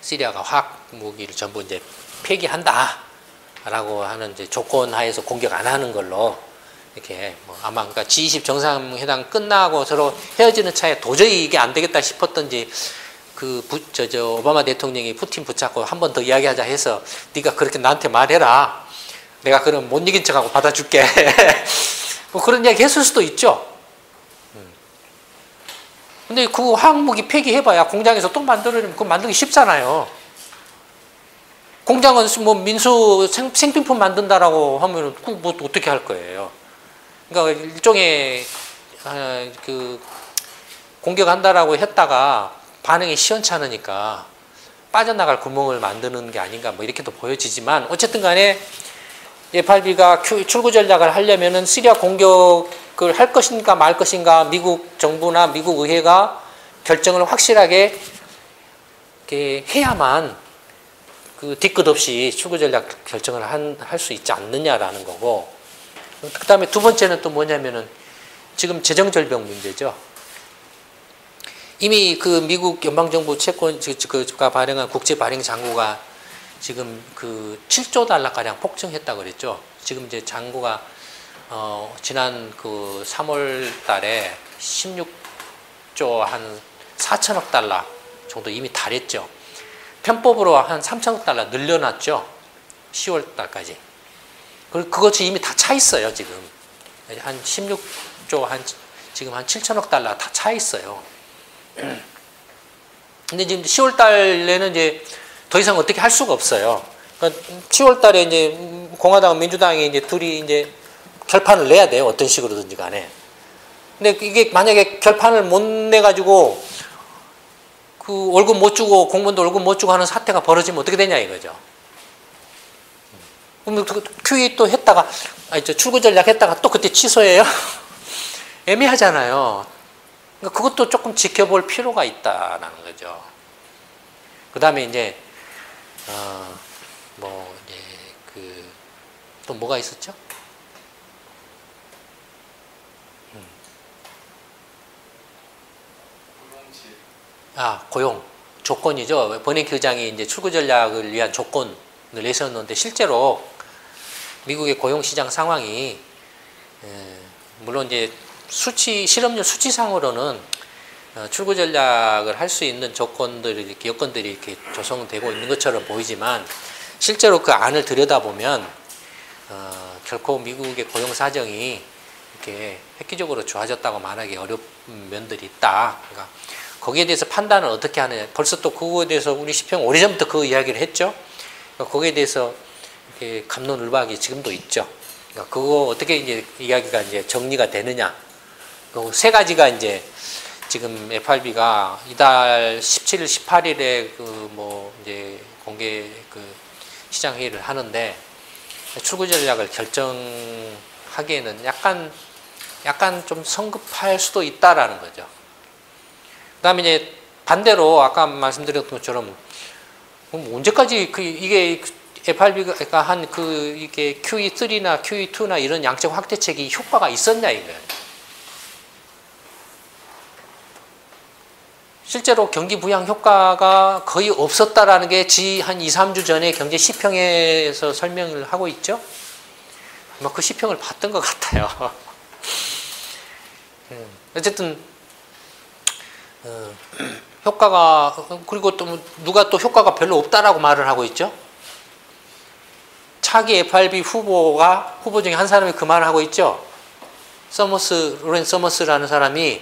시리아가 화학 무기를 전부 이제 폐기한다라고 하는 이제 조건 하에서 공격 안 하는 걸로 이렇게 뭐 아마 그러니까 G20 정상회담 끝나고 서로 헤어지는 차에 도저히 이게 안 되겠다 싶었던지 그 오바마 대통령이 푸틴 붙잡고 한 번 더 이야기하자 해서 네가 그렇게 나한테 말해라. 내가 그럼 못 이긴 척하고 받아줄게. 뭐 그런 이야기 했을 수도 있죠. 근데 그 화학무기 폐기해봐야 공장에서 또 만들어내면 그거 만들기 쉽잖아요. 공장은 뭐 민수 생필품 만든다라고 하면 뭐 어떻게 할 거예요. 그러니까 일종의 그 공격한다라고 했다가 반응이 시원찮으니까 빠져나갈 구멍을 만드는 게 아닌가 뭐 이렇게도 보여지지만, 어쨌든 간에 FRB가 출구 전략을 하려면은 시리아 공격을 할 것인가 말 것인가 미국 정부나 미국 의회가 결정을 확실하게 이렇게 해야만 그 뒤끝 없이 출구 전략 결정을 할 수 있지 않느냐라는 거고, 그 다음에 두 번째는 또 뭐냐면은 지금 재정절벽 문제죠. 이미 그 미국 연방정부 채권가 발행한 국제 발행 잔고가 지금 그 7조 달러가량 폭증했다고 그랬죠. 지금 이제 잔고가 지난 그 3월 달에 16조 한 4천억 달러 정도 이미 달했죠. 편법으로 한 3천억 달러 늘려놨죠. 10월 달까지. 그리고 그것이 이미 다 차 있어요, 지금. 한 16조 지금 한 7천억 달러 다 차 있어요. 근데 지금 10월 달에는 이제 더 이상 어떻게 할 수가 없어요. 그러니까 10월 달에 이제 공화당, 민주당이 이제 둘이 이제 결판을 내야 돼요. 어떤 식으로든지 간에. 근데 이게 만약에 결판을 못 내가지고 그 월급 못 주고 공무원도 월급 못 주고 하는 사태가 벌어지면 어떻게 되냐 이거죠. 그럼 QE 또 했다가, 출구 전략 했다가 또 그때 취소해요? 애매하잖아요. 그러니까 그것도 조금 지켜볼 필요가 있다라는 거죠. 그 다음에 이제, 또 뭐가 있었죠? 고용. 조건이죠. 버냉키 의장이 이제 출구 전략을 위한 조건을 내세웠는데, 실제로 미국의 고용시장 상황이, 물론 이제 실업률 수치상으로는 출구 전략을 할 수 있는 여건들이 이렇게 조성되고 있는 것처럼 보이지만, 실제로 그 안을 들여다보면, 결코 미국의 고용 사정이 이렇게 획기적으로 좋아졌다고 말하기 어려운 면들이 있다. 그러니까 거기에 대해서 판단을 어떻게 하느냐. 벌써 또 그거에 대해서 우리 시평 오래전부터 그 이야기를 했죠. 그러니까 거기에 대해서 이렇게 갑론을박이 지금도 있죠. 그러니까 그거 어떻게 이제 이야기가 이제 정리가 되느냐. 그 세 가지가 이제 지금 FRB가 이달 17일, 18일에 이제 공개 시장 회의를 하는데, 출구 전략을 결정하기에는 약간 좀 성급할 수도 있다라는 거죠. 그 다음에 이제 반대로 아까 말씀드렸던 것처럼, 언제까지 이게 FRB가 한 이게 QE3나 QE2나 이런 양적 확대책이 효과가 있었냐 이거예요. 실제로 경기 부양 효과가 거의 없었다라는 게 한 2, 3주 전에 경제 시평에서 설명을 하고 있죠. 아마 그 시평을 봤던 것 같아요. 어쨌든 효과가, 그리고 또 누가 또 효과가 별로 없다라고 말을 하고 있죠. 차기 FRB 후보 중에 한 사람이 그 말을 하고 있죠. 로렌 서머스라는 사람이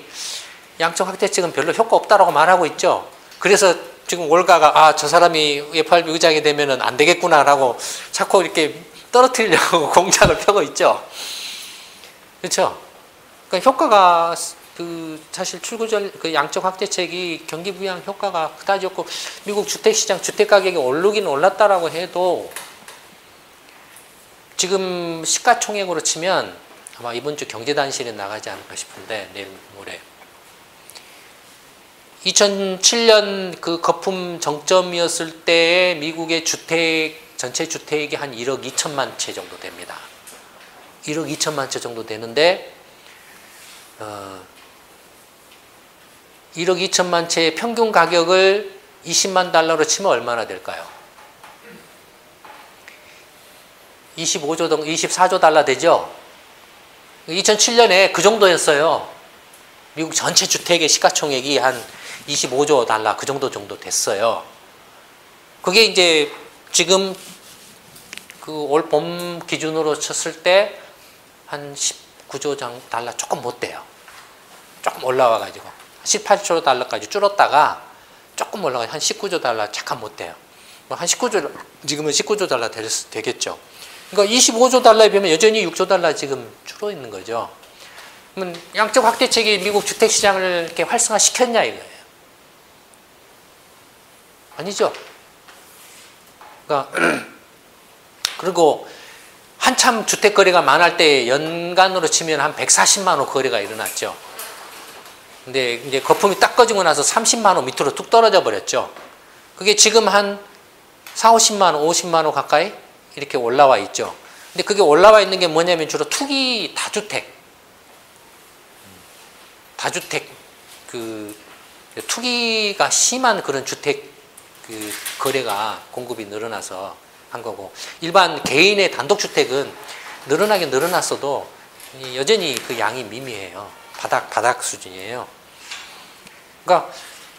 양적 확대책은 별로 효과 없다라고 말하고 있죠. 그래서 지금 월가가 저 사람이 FRB 의장이 되면은 안 되겠구나라고 자꾸 이렇게 떨어뜨리려고 공작을 펴고 있죠. 그렇죠? 그러니까 효과가 사실 그 양적 확대책이 경기 부양 효과가 그다지 없고, 미국 주택시장 주택 가격이 오르긴 올랐다라고 해도 지금 시가총액으로 치면 아마 이번 주 경제단실에 나가지 않을까 싶은데, 내일 모레 2007년 그 거품 정점이었을 때의 미국의 전체 주택이 한 1억 2천만 채 정도 됩니다. 1억 2천만 채 정도 되는데 1억 2천만 채의 평균 가격을 20만 달러로 치면 얼마나 될까요? 24조 달러 되죠? 2007년에 그 정도였어요. 미국 전체 주택의 시가총액이 한 25조 달러 그 정도 됐어요. 그게 이제 지금 그 올 봄 기준으로 쳤을 때 한 19조 달러 조금 못 돼요. 조금 올라와가지고 18조 달러까지 줄었다가 조금 올라가 한 19조 달러 잠깐 못 돼요. 한 19조, 지금은 19조 달러 되겠죠. 그러니까 25조 달러에 비하면 여전히 6조 달러 지금 줄어 있는 거죠. 그러면 양적 확대책이 미국 주택 시장을 이렇게 활성화시켰냐 이거예요. 아니죠. 그러니까 그리고 한참 주택 거래가 많을 때 연간으로 치면 한 140만 호 거래가 일어났죠. 근데 이제 거품이 딱 꺼지고 나서 30만 호 밑으로 뚝 떨어져 버렸죠. 그게 지금 한 4, 50만 호, 50만 호 가까이 이렇게 올라와 있죠. 근데 그게 올라와 있는 게 뭐냐면 주로 투기 다주택 그 투기가 심한 그런 주택 그 거래가 공급이 늘어나서 한 거고, 일반 개인의 단독주택은 늘어나긴 늘어났어도 여전히 그 양이 미미해요. 바닥 수준이에요. 그러니까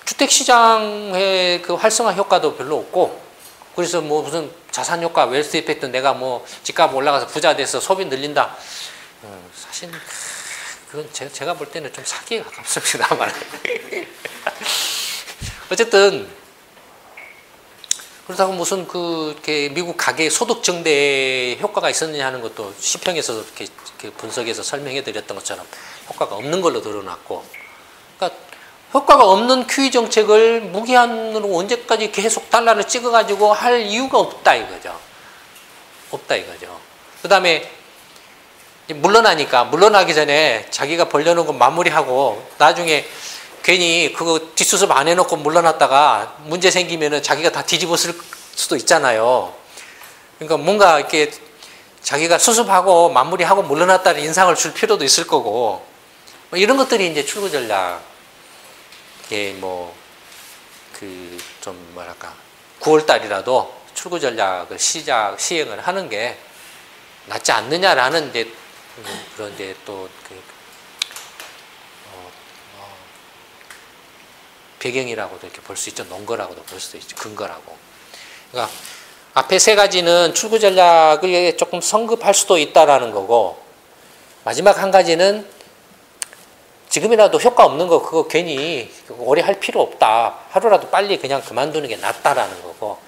주택시장의 그 활성화 효과도 별로 없고, 그래서 뭐 무슨 자산 효과, 웰스 이펙트, 내가 뭐 집값 올라가서 부자 돼서 소비 늘린다. 사실 그건 제가 볼 때는 좀 사기에 가깝습니다만. 어쨌든 그렇다고 무슨 이렇게 미국 가계 소득 증대에 효과가 있었느냐 하는 것도 시평에서 이렇게 분석해서 설명해 드렸던 것처럼 효과가 없는 걸로 드러났고, 그러니까 효과가 없는 QE 정책을 무기한으로 언제까지 계속 달러를 찍어가지고 할 이유가 없다 이거죠. 그 다음에 물러나기 전에 자기가 벌려놓은 거 마무리하고 나중에 괜히 그거 뒷수습 안 해놓고 물러났다가 문제 생기면은 자기가 다 뒤집었을 수도 있잖아요. 그러니까 뭔가 이렇게 자기가 수습하고 마무리하고 물러났다는 인상을 줄 필요도 있을 거고, 뭐 이런 것들이 이제 출구 전략. 좀 뭐랄까 9월달이라도 출구 전략을 시행을 하는 게 낫지 않느냐라는 이제 그런 이제 또 배경이라고도 이렇게 볼 수 있죠. 논거라고도 볼 수도 있죠. 근거라고. 그러니까 앞에 세 가지는 출구 전략을 조금 성급할 수도 있다라는 거고, 마지막 한 가지는 지금이라도 효과 없는 거 그거 괜히 오래 할 필요 없다. 하루라도 빨리 그냥 그만두는 게 낫다라는 거고,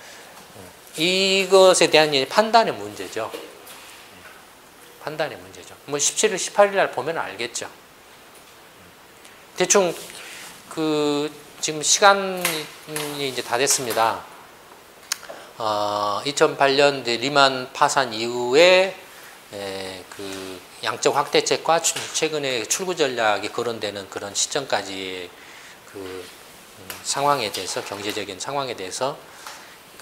이것에 대한 판단의 문제죠. 판단의 문제죠. 뭐 17일, 18일 날 보면 알겠죠. 대충 지금 시간이 이제 다 됐습니다. 2008년 리만 파산 이후에 그 양적 확대책과 최근에 출구 전략이 거론되는 그런 시점까지 그 상황에 대해서, 경제적인 상황에 대해서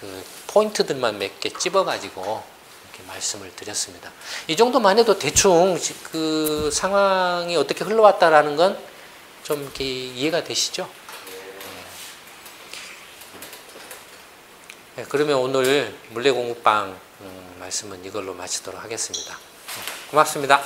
그 포인트들만 몇 개 찝어가지고 이렇게 말씀을 드렸습니다. 이 정도만 해도 대충 그 상황이 어떻게 흘러왔다라는 건 좀 이렇게 이해가 되시죠? 네, 그러면 오늘 물레 공부방 말씀은 이걸로 마치도록 하겠습니다. 고맙습니다.